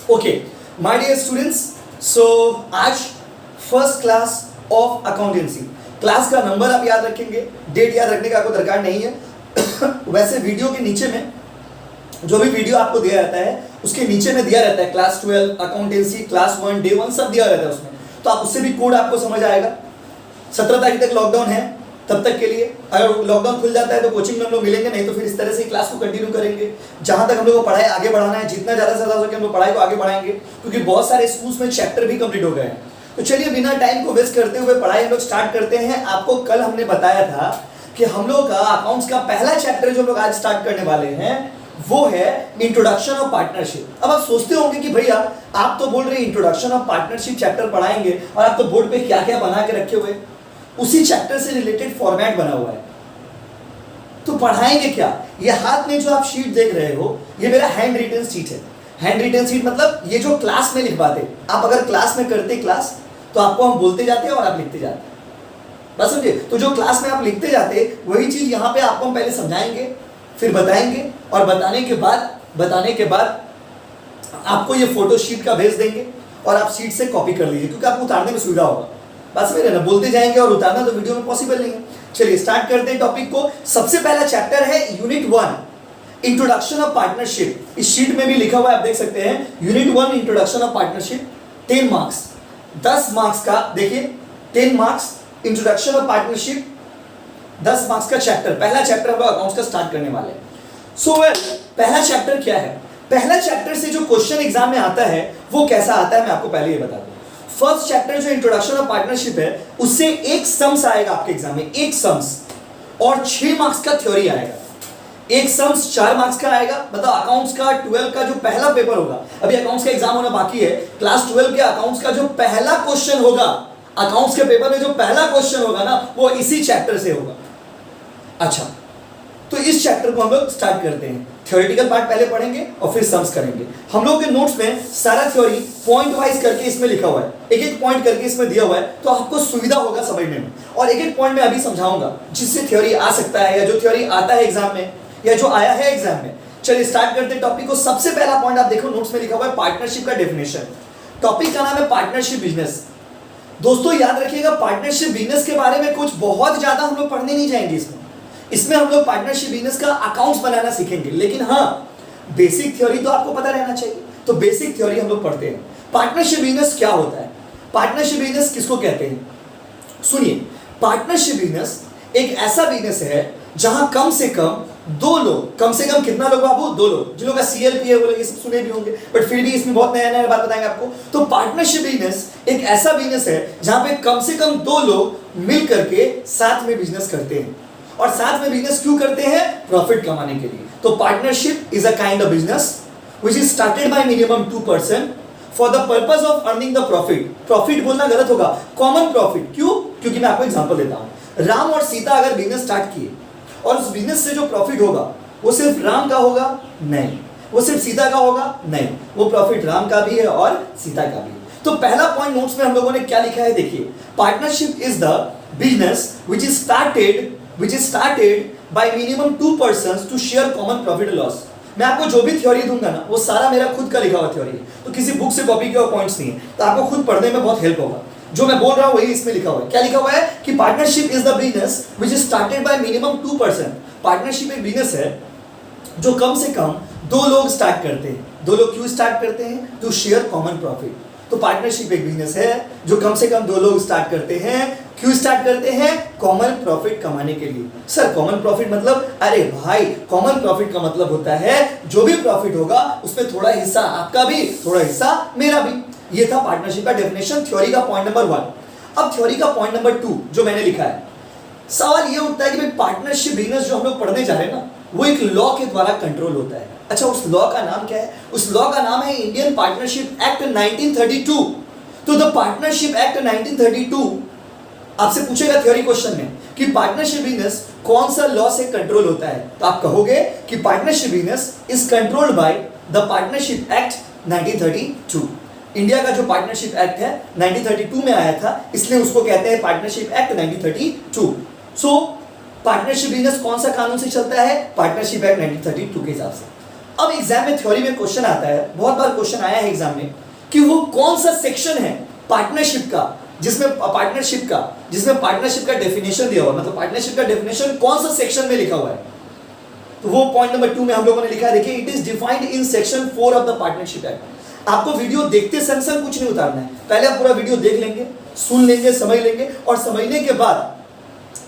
Okay my dear students, सो आज first class of accountancy. Class का number आप याद रखेंगे, डेट याद रखने का आपको दरकार नहीं है। वैसे वीडियो के नीचे में जो भी वीडियो आपको दिया जाता है उसके नीचे में दिया रहता है क्लास 12 अकाउंटेंसी क्लास 1 डे 1 सब दिया रहता है उसमें, तो आप उससे भी कोड आपको समझ आएगा। 17 तारीख तक लॉकडाउन है, तब तक के लिए अगर लॉकडाउन खुल जाता है तो कोचिंग में हम लोग मिलेंगे, नहीं तो फिर इस तरह से क्लास को कंटिन्यू करेंगे। जहां तक हम लोग को पढ़ाई आगे बढ़ाना है, जितना ज़्यादा से ज़्यादा हो सके हम लोग पढ़ाई को आगे बढ़ाएंगे, क्योंकि बहुत सारे स्कूल्स में चैप्टर भी कंप्लीट हो गए हैं। तो चलिए बिना टाइम को वेस्ट करते हुए पढ़ाई हम लोग स्टार्ट करते हैं। आपको कल हमने बताया था कि हम लोग का अकाउंट्स का पहला चैप्टर जो हम लोग आज स्टार्ट करने वाले हैं वो है इंट्रोडक्शन ऑफ पार्टनरशिप। अब आप सोचते होंगे कि भैया आप तो बोल रहे इंट्रोडक्शन ऑफ पार्टनरशिप चैप्टर पढ़ाएंगे और आप तो बोर्ड पे क्या क्या बना के रखे हुए, उसी चैप्टर से रिलेटेड फॉर्मेट बना हुआ है, तो पढ़ाएंगे क्या? ये हाथ में जो आप शीट देख रहे हो ये मेरा हैंड रिटन शीट है। हैंड रिटन शीट मतलब ये जो क्लास में लिखवाते, आप अगर क्लास में करते क्लास तो आपको हम बोलते जाते हैं और आप लिखते जाते हैं, बस समझे। तो जो क्लास में आप लिखते जाते वही चीज यहाँ पे आपको हम पहले समझाएंगे, फिर बताएंगे, और बताने के बाद आपको ये फोटो शीट का भेज देंगे और आप शीट से कॉपी कर लीजिए, क्योंकि आपको उतारने में सुविधा होगा। बस मेरे ना बोलते जाएंगे और उतारना तो वीडियो में पॉसिबल नहीं है। चलिए स्टार्ट करते हैं टॉपिक को। सबसे पहला चैप्टर है यूनिट 1 इंट्रोडक्शन ऑफ पार्टनरशिप। इस शीट में भी लिखा हुआ है, आप देख सकते हैं unit 1 introduction of partnership. 10 marks, 10 marks का देखिए 10 marks introduction of partnership, 10 marks का चैप्टर, पहला चैप्टर हम लोग अकाउंट्स का स्टार्ट करने वाले हैं। सो वेल, पहला चैप्टर क्या है? पहला चैप्टर से जो क्वेश्चन एग्जाम में आता है वो कैसा आता है मैं आपको पहले ये बता दूं। फर्स्ट चैप्टर जो इंट्रोडक्शन ऑफ पार्टनरशिप है उससे एक सम्स आएगा आपके एग्जाम में, एक सम्स, और 6 मार्क्स का थ्योरी आएगा। एक सम्स 4 मार्क्स का आएगा, मतलब अकाउंट्स का 12 का जो पहला पेपर होगा, अभी अकाउंट्स का एग्जाम होना बाकी है, क्लास 12 के अकाउंट्स का जो पहला क्वेश्चन होगा, अकाउंट्स के पेपर में जो पहला क्वेश्चन होगा ना वो इसी चैप्टर से होगा। अच्छा, तो इस चैप्टर को हम लोग स्टार्ट करते हैं। थ्योरेटिकल पार्ट पहले पढ़ेंगे और फिर सम्स करेंगे। हम लोग के नोट्स में सारा थ्योरी पॉइंट वाइज करके इसमें लिखा हुआ है, एक एक पॉइंट करके इसमें दिया हुआ है, तो आपको सुविधा होगा समझने में। और एक एक पॉइंट में अभी समझाऊंगा जिससे थ्योरी आ सकता है, या जो थ्योरी आता है एग्जाम में, या जो आया है एग्जाम में। चलिए स्टार्ट करते हैं टॉपिक को। सबसे पहला पॉइंट आप देखो नोट्स में लिखा हुआ है पार्टनरशिप का डेफिनेशन। टॉपिक का नाम है पार्टनरशिप बिजनेस। दोस्तों याद रखिएगा, पार्टनरशिप बिजनेस के बारे में कुछ बहुत ज्यादा हम लोग पढ़ने नहीं जाएंगे इसमें हम लोग पार्टनरशिप बिजनेस का अकाउंट्स बनाना सीखेंगे, लेकिन हाँ बेसिक थ्योरी तो आपको पता रहना चाहिए, तो बेसिक थ्योरी हम लोग पढ़ते हैं। पार्टनरशिप बिजनेस क्या होता है, पार्टनरशिप बिजनेस किसको कहते हैं? सुनिए, पार्टनरशिप बिजनेस एक ऐसा बिजनेस है जहां कम से कम 2 लोग, कम से कम कितना लोग बाबू? 2 लोग। जिन लोग का CLP है वो लोग ये सब सुने भी होंगे, बट फिर भी इसमें बहुत नया नया बात बताएंगे आपको। तो पार्टनरशिप बिजनेस एक ऐसा बिजनेस है जहां पे कम से कम 2 लोग मिल करके साथ में बिजनेस करते हैं। और साथ में बिजनेस क्यों करते हैं? प्रॉफिट कमाने के लिए। तो partnership is a kind of business which is started by minimum 2 person for the purpose of earning the profit. Profit बोलना गलत होगा, कॉमन प्रॉफिट। क्यों? क्योंकि मैं आपको एग्जांपल देता हूं। राम और सीता अगर बिजनेस स्टार्ट किए और उस बिजनेस से जो प्रॉफिट होगा वो सिर्फ राम का होगा? नहीं। वो सिर्फ सीता का होगा? नहीं। वो प्रॉफिट राम का भी है और सीता का भी है। तो पहला पॉइंट नोट्स में हम लोगों ने क्या लिखा है देखिए, partnership is the business which is started by minimum 2 persons to share common profit or loss। मैं आपको जो भी थ्योरी दूंगा ना वो सारा मेरा खुद का लिखा हुआ थ्योरी है, तो किसी बुक से कॉपी किया हुआ पॉइंट्स नहीं है, तो आपको खुद पढ़ने में बहुत हेल्प होगा। जो मैं बोल रहा हूँ वही इसमें लिखा हुआ है। क्या लिखा हुआ है कि partnership is the business which is started by minimum 2 person. Partnership एक बिजनेस है जो कम से कम 2 लोग स्टार्ट करते हैं। 2 लोग क्यों स्टार्ट करते हैं? To share common profit. तो पार्टनरशिप एक बिजनेस है जो कम से कम 2 लोग स्टार्ट करते हैं। क्यों स्टार्ट करते हैं? कॉमन प्रॉफिट कमाने के लिए। सर कॉमन प्रॉफिट मतलब? अरे भाई, कॉमन प्रॉफिट का मतलब होता है जो भी प्रॉफिट होगा उसमें थोड़ा हिस्सा आपका भी, थोड़ा हिस्सा मेरा भी। ये था पार्टनरशिप का डेफिनेशन, थ्योरी का पॉइंट नंबर 1। अब थ्योरी का पॉइंट नंबर 2 जो मैंने लिखा है, सवाल ये उठता है कि भाई पार्टनरशिप बिजनेस जो हम लोग पढ़ने जा रहे हैं ना वो एक लॉ के द्वारा कंट्रोल होता है। अच्छा, उस लॉ का नाम क्या है? उस लॉ का नाम है इंडियन पार्टनरशिप एक्ट 1932। तो द पार्टनरशिप एक्ट 1932 आपसे पूछेगा थ्योरी क्वेश्चन में कि पार्टनरशिप बिजनेस कौन सा लॉ से कंट्रोल होता है, तो आप कहोगे कि partnership business is controlled by the partnership act 1932। India का जो पार्टनरशिप एक्ट है 1932 में आया था, इसलिए उसको कहते हैं पार्टनरशिप एक्ट 1932। सो पार्टनरशिप बिजनेस कौन सा कानून से चलता है? पार्टनरशिप एक्ट 1932 के हिसाब से। अब एग्जाम में थ्योरी में क्वेश्चन आता है, बहुत बार क्वेश्चन आया है एग्जाम में, कि वो कौन सा सेक्शन है पार्टनरशिप का जिसमें पार्टनरशिप का डेफिनेशन दिया हुआ, मतलब पार्टनरशिप का डेफिनेशन कौन सा सेक्शन में लिखा हुआ है। तो वो पॉइंट नंबर 2 में हम लोगों ने लिखा है, देखिए it is defined in section 4 of the partnership act. आपको वीडियो देखते संग कुछ नहीं उतारना है, पहले आप पूरा वीडियो देख लेंगे, सुन लेंगे, समझ लेंगे, और समझने के बाद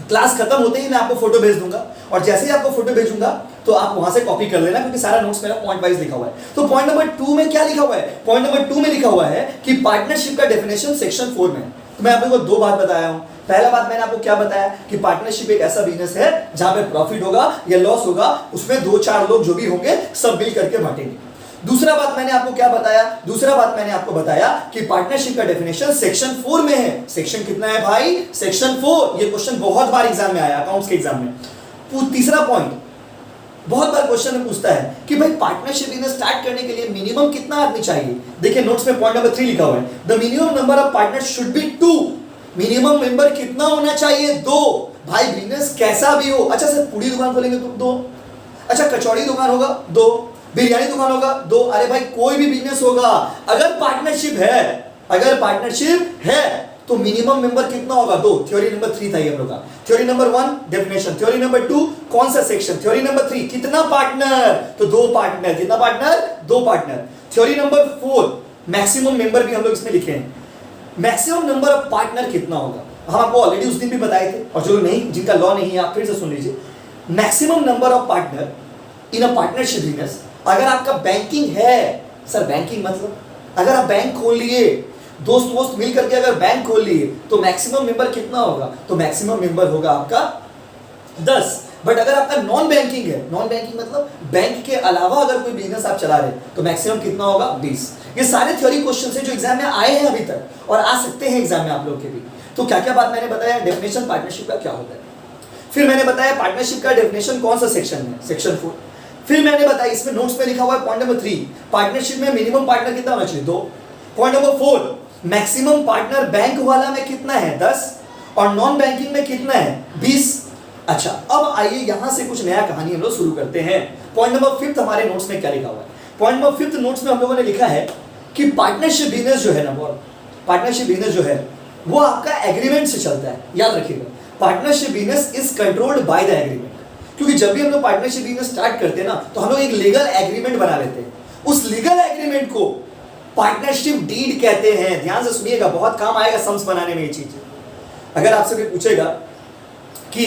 क्लास खत्म होते ही मैं आपको फोटो भेज दूंगा, और जैसे ही आपको फोटो भेजूंगा तो आप वहां से कॉपी कर लेना, क्योंकि सारा नोट्स मेरा पॉइंट वाइज लिखा हुआ है। तो पॉइंट नंबर 2 में क्या लिखा हुआ है? पॉइंट नंबर 2 में लिखा हुआ है कि पार्टनरशिप का डेफिनेशन सेक्शन 4 में। तो मैं आपको 2 बात बताया हूं। पहला बात मैंने आपको क्या बताया कि पार्टनरशिप एक ऐसा बिजनेस है जहां पे प्रॉफिट होगा या लॉस होगा, उसमें 2-4 लोग जो भी होंगे सब मिल करके बांटेंगे। दूसरा बात मैंने आपको क्या बताया? दूसरा बात मैंने आपको बताया कि पार्टनरशिप का डेफिनेशन सेक्शन 4 में है। सेक्शन कितना है भाई? सेक्शन 4। ये क्वेश्चन बहुत बार एग्जाम में आया, अकाउंट्स के एग्जाम में। तीसरा पॉइंट, बहुत बार क्वेश्चन में पूछता है कि भाई पार्टनरशिप बिजनेस स्टार्ट करने के लिए मिनिमम कितना आदमी चाहिए। देखिए नोट्स में पॉइंट नंबर 3 लिखा हुआ है, the minimum number of partners should be 2। Minimum member कितना होना चाहिए? 2। भाई बिजनेस कैसा भी हो, अच्छा सर पूरी दुकान खोलेंगे तो 2, अच्छा कचौड़ी दुकान होगा 2, बिरयानी दुकान होगा 2, अरे भाई कोई भी बिजनेस होगा, अगर पार्टनरशिप है तो मिनिमम मेंबर कितना होगा? 2। थ्योरी नंबर 3 था ये हम लोग का। Theory number 1 definition, theory number 2 कौन सा सेक्शन, थ्योरी नंबर 3 कितना पार्टनर, तो 2 पार्टनर। कितना partner? 2 partner. Theory number 4 maximum member भी हम लोग इसमें लिखे हैं। मैक्सिमम नंबर ऑफ पार्टनर कितना होगा, हम आपको ऑलरेडी उस दिन भी बताए थे, और जो नहीं, जिनका लॉ नहीं है आप फिर से सुन लीजिए। Maximum number of partner in a partnership business, अगर आपका बैंकिंग है, सर बैंकिंग मतलब अगर आप बैंक खोल लिए, दोस्त मिल करके अगर बैंक खोल लिए, तो मैक्सिमम मेंबर कितना होगा? तो मैक्सिमम मेंबर होगा आपका 10। बट अगर आपका नॉन बैंकिंग है, नॉन बैंकिंग मतलब बैंक के अलावा अगर कोई बिजनेस आप चला रहे, तो मैक्सिमम कितना होगा? 20। ये सारे थ्योरी क्वेश्चन है जो एग्जाम में आए हैं अभी तक, और आ सकते हैं एग्जाम में आप लोग के भी। तो क्या क्या बात मैंने बताया, डेफिनेशन पार्टनरशिप का क्या होता है, फिर मैंने बताया पार्टनरशिप का डेफिनेशन कौन सा सेक्शन में, सेक्शन 4। फिर मैंने बताया, इसमें नोट्स में लिखा हुआ है पॉइंट नंबर 3, पार्टनरशिप में मिनिमम पार्टनर कितना होना चाहिए? 2। Point number 4, maximum partner bank वाला में कितना है? 10, और नॉन बैंकिंग में कितना है? 20। अच्छा अब आइए यहां से कुछ नया कहानी हम लोग शुरू करते हैं। पॉइंट नंबर 5 हमारे नोट्स में क्या लिखा हुआ है? पॉइंट नंबर 5 नोट्स में हम लोगों ने लिखा है कि पार्टनरशिप बिजनेस जो है ना, पार्टनरशिप बिजनेस जो है वो आपका एग्रीमेंट से चलता है। याद रखिएगा, partnership business is controlled by the agreement. क्योंकि जब भी हम लोग पार्टनरशिप बिजनेस स्टार्ट करते हैं ना, तो हम लोग एक लीगल एग्रीमेंट बना लेते हैं। उस लीगल एग्रीमेंट को पार्टनरशिप डीड कहते हैं। ध्यान से सुनिएगा, बहुत काम आएगा सम्स बनाने में ये चीज। अगर आपसे कोई पूछेगा कि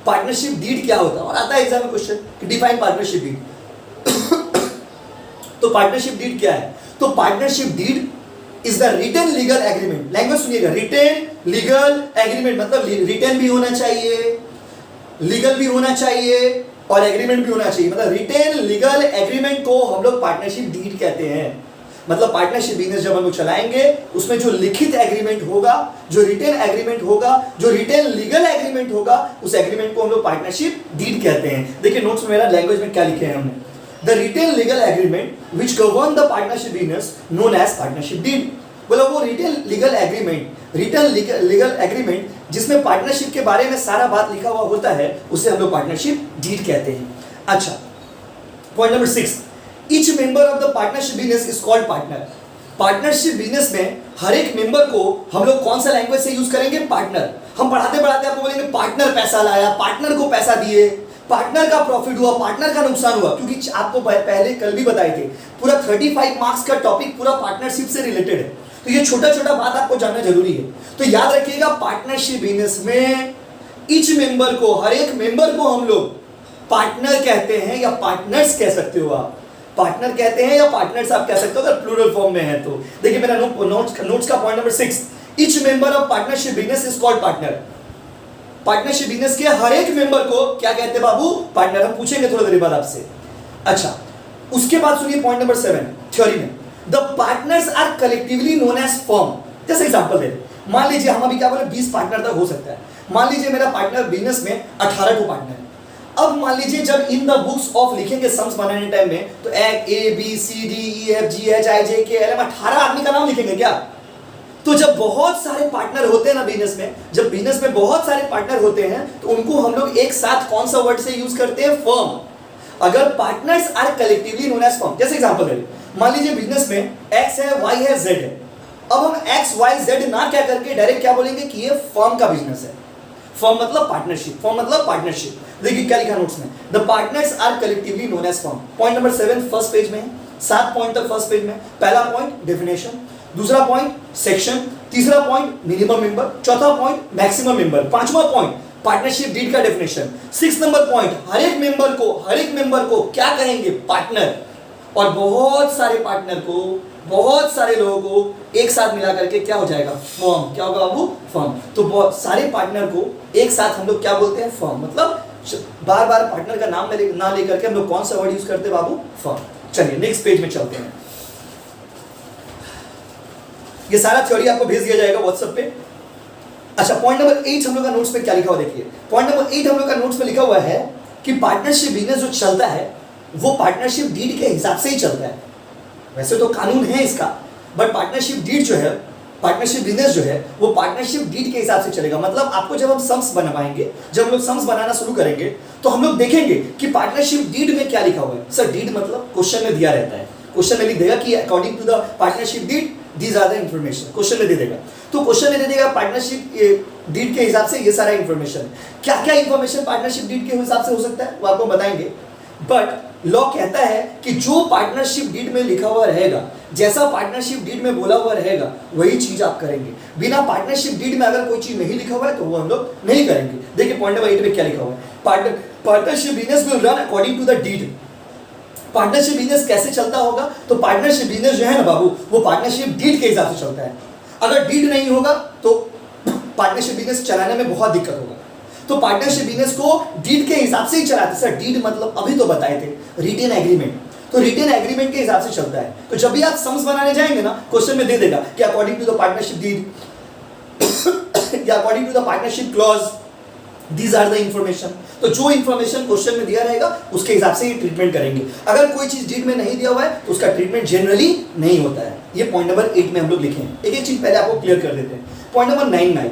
पार्टनरशिप डीड क्या होता है, और आता है एग्जाम में क्वेश्चन कि डिफाइन पार्टनरशिप डीड, तो पार्टनरशिप डीड क्या है? तो partnership deed is the written legal agreement. Language सुनिएगा, रिटन लीगल एग्रीमेंट मतलब रिटन भी होना चाहिए, लीगल भी होना चाहिए, और एग्रीमेंट भी होना चाहिए। मतलब रिटेन लीगल एग्रीमेंट को हम लोग पार्टनरशिप डीड कहते हैं। मतलब पार्टनरशिप बिजनेस जब हम लोग चलाएंगे, उसमें जो लिखित एग्रीमेंट होगा, जो रिटेन एग्रीमेंट होगा, जो रिटेन लीगल एग्रीमेंट होगा, उस एग्रीमेंट को हम लोग पार्टनरशिप डीड कहते हैं। देखिए नोट्स में मेरा लैंग्वेज में क्या लिखे हैं हमने, the written legal agreement which govern the partnership business known as partnership deed. बोला वो written legal agreement, written legal agreement जिसमें पार्टनरशिप के बारे में सारा बात लिखा हुआ होता है, उसे हम लोग पार्टनरशिप डीड कहते हैं। अच्छा point number 6, each member of the partnership business is called partner. Partnership business में हर एक मेंबर को हम लोग कौन सा लैंग्वेज से यूज करेंगे? पार्टनर। हम पढ़ाते पढ़ाते आपको बोलेंगे पार्टनर पैसा लाया, पार्टनर को पैसा दिए, पार्टनर का प्रॉफिट हुआ, पार्टनर का नुकसान हुआ। क्योंकि आपको पहले कल भी बताए थे, पूरा 35 मार्क्स का टॉपिक पूरा पार्टनरशिप से रिलेटेड है। तो ये छोटा छोटा बात आपको जानना जरूरी है। तो याद रखिएगा, पार्टनरशिप बिजनेस में ईच मेंबर को, हर एक मेंबर को हम लोग पार्टनर कहते हैं, या पार्टनर्स कह सकते हो आप। पार्टनर कहते हैं या पार्टनर्स आप कह सकते हो अगर प्लूरल फॉर्म में है तो। देखिए मेरा नोट्स का point number 6, each member of partnership business is called partner. Partnership business के हर एक मेंबर को क्या कहते हैं बाबू? पार्टनर। हम पूछेंगे थोड़ी देर बाद आपसे। अच्छा उसके बाद सुनिए पॉइंट नंबर 7 थ्योरी में, the partners are collectively known as firm. जैसे एग्जांपल दे, मान लीजिए हम अभी क्या बोले 20 पार्टनर तक हो सकता है। मान लीजिए मेरा पार्टनर बिजनेस में 18 को पार्टनर है। अब मान लीजिए जब इन द बुक्स ऑफ लिखेंगे सम्स बनाने टाइम में, तो A B C D E F G H I J K L M 18 आदमी का नाम लिखेंगे क्या? तो जब बहुत सारे पार्टनर होते हैं ना बिजनेस में, जब बिजनेस में बहुत सारे पार्टनर होते हैं, तो उनको हम लोग एक साथ कौन सा वर्ड से यूज करते हैं? फर्म। अगर partners are collectively known as firm, जैसे एग्जांपल ले मान लीजिए बिजनेस में एक्स है, वाई है, जेड है। अब हम एक्स वाई जेड ना क्या करके डायरेक्ट क्या बोलेंगे कि ये फर्म का बिजनेस है। फर्म मतलब पार्टनरशिप, फर्म मतलब पार्टनरशिप। देखिए क्या लिखा नोट्स में, the partners are collectively known as firm. Point number 7 first page में है, 7 पॉइंट तक फर्स्ट पेज में। पहला पॉइंट डेफिनेशन, दूसरा पॉइंट सेक्शन, तीसरा पॉइंट मिनिमम मेंबर, चौथा पॉइंट मैक्सिमम मेंबर, पांचवा पॉइंट पार्टनरशिप डीड का डेफिनेशन, 6 नंबर पॉइंट हर एक मेंबर को क्या कहेंगे, पार्टनर। और बहुत सारे पार्टनर को, बहुत सारे लोगों को एक साथ मिला करके क्या हो जाएगा, फर्म। क्या होगा बाबू, फर्म। तो बहुत सारे पार्टनर को एक साथ हम लोग क्या बोलते हैं, फर्म। मतलब बार बार पार्टनर का नाम ना लेकर के हम लोग कौन सा वर्ड यूज करते हैं बाबू, फर्म। चलिए नेक्स्ट पेज में चलते हैं। ये सारा थ्योरी आपको भेज दिया जाएगा व्हाट्सएप पे। अच्छा, पॉइंट नंबर 8 हम लोग का नोट्स पे क्या लिखा हुआ देखिए। पॉइंट नंबर 8 हम लोग का नोट्स पे लिखा हुआ है कि पार्टनरशिप बिजनेस जो चलता है वो पार्टनरशिप डीड के हिसाब से ही चलता है। वैसे तो कानून है इसका, बट पार्टनरशिप डीड जो है, पार्टनरशिप बिजनेस जो है वो पार्टनरशिप डीड के हिसाब से चलेगा। मतलब आपको जब हम सम्स बनवाएंगे, जब हम लोग सम्स बनाना शुरू करेंगे तो हम लोग देखेंगे कि पार्टनरशिप डीड में क्या लिखा हुआ है। सर डीड मतलब क्वेश्चन में दिया रहता है, क्वेश्चन में लिख देगा कि according to the partnership deed these are the information, question में दे देगा। तो क्वेश्चन में दे देगा पार्टनरशिप डीड के हिसाब से ये सारा इंफॉर्मेशन। क्या क्या इंफॉर्मेशन पार्टनरशिप डीड के हिसाब से हो सकता है वो आपको बताएंगे। बट लॉ कहता है कि जो पार्टनरशिप डीड में लिखा हुआ रहेगा, जैसा पार्टनरशिप डीड में बोला हुआ रहेगा वही चीज आप करेंगे। बिना पार्टनरशिप डीड में अगर कोई चीज नहीं लिखा हुआ है तो वो हम लोग नहीं करेंगे। देखिए पॉइंट नंबर 8 में क्या लिखा हुआ है, partnership business will run according to the deed. Partnership business कैसे चलता होगा, तो पार्टनरशिप बिजनेस जो है ना बाबू वो पार्टनरशिप डीड के हिसाब से चलता है। अगर डीड नहीं होगा तो पार्टनरशिप बिजनेस चलाने में बहुत दिक्कत होगा। तो पार्टनरशिप बिजनेस को डीड के हिसाब से ही चलाते। सर डीड मतलब अभी तो बताए थे रिटेन एग्रीमेंट, तो रिटेन एग्रीमेंट के हिसाब से चलता है। तो जब भी आप सम्स बनाने जाएंगे ना, क्वेश्चन में दे देगा कि according to the partnership deed या according to the partnership clause these are the information. तो जो इंफॉर्मेशन क्वेश्चन में दिया रहेगा उसके हिसाब से ही ट्रीटमेंट करेंगे। अगर कोई चीज डीड में नहीं दिया हुआ है तो उसका ट्रीटमेंट जनरली नहीं होता है। ये पॉइंट नंबर 8 में हम लोग लिखे हैं। एक एक चीज पहले आपको क्लियर कर देते हैं। Point number 9।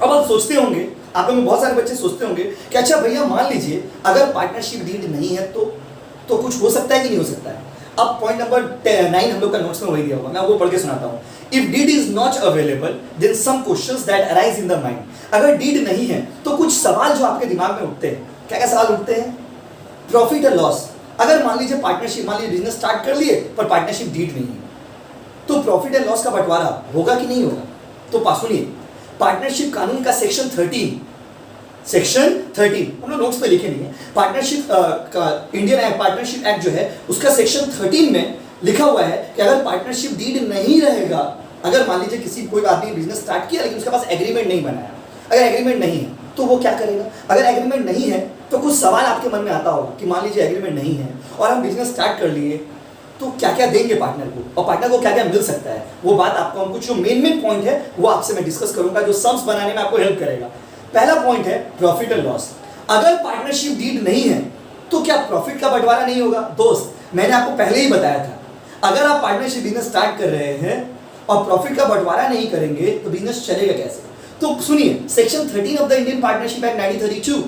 अब आप सोचते होंगे, आप में बहुत सारे बच्चे सोचते होंगे कि अच्छा भैया मान लीजिए अगर पार्टनरशिप डीड नहीं है तो कुछ हो सकता है कि नहीं हो सकता है। अब पॉइंट नंबर 9 हम लोग का नोट्स में वही दिया हुआ, मैं आपको पढ़ के सुनाता हूँ। If deed is not available then some questions that arise in the mind. अगर डीड नहीं है तो कुछ सवाल जो आपके दिमाग में उठते हैं, क्या क्या सवाल उठते हैं, प्रॉफिट और लॉस। अगर मान लीजिए पार्टनरशिप, मान लीजिए बिजनेस स्टार्ट कर लिए पर पार्टनरशिप डीड नहीं है, तो प्रॉफिट एंड लॉस का बंटवारा होगा कि नहीं होगा। तो पास सुनिए, पार्टनरशिप कानून का सेक्शन 13 हम लोग नोट्स पे लिखे नहीं है। पार्टनरशिप का इंडियन पार्टनरशिप एक्ट जो है उसका सेक्शन 13 में लिखा हुआ है कि अगर पार्टनरशिप डीड नहीं रहेगा, अगर मान लीजिए किसी कोई आदमी बिजनेस स्टार्ट किया लेकिन उसके पास एग्रीमेंट नहीं बनाया, अगर एग्रीमेंट नहीं है तो वो क्या करेगा। अगर एग्रीमेंट नहीं है तो कुछ सवाल आपके मन में आता होगा कि मान लीजिए एग्रीमेंट नहीं है और हम बिजनेस स्टार्ट कर लिए तो क्या क्या देंगे पार्टनर को, और पार्टनर को क्या क्या मिल सकता है। वो बात आपको, हम कुछ जो मेन पॉइंट है वो आपसे मैं डिस्कस करूंगा जो सम्स बनाने में आपको हेल्प करेगा। पहला पॉइंट है प्रॉफिट एंड लॉस। अगर पार्टनरशिप डीड नहीं है तो क्या प्रॉफिट का बंटवारा नहीं होगा। दोस्त मैंने आपको पहले ही बताया था, अगर आप पार्टनरशिप बिजनेस स्टार्ट कर रहे हैं और प्रॉफिट का बंटवारा नहीं करेंगे तो बिजनेस चलेगा कैसे। तो सुनिए, section 13 of the Indian partnership act 1932,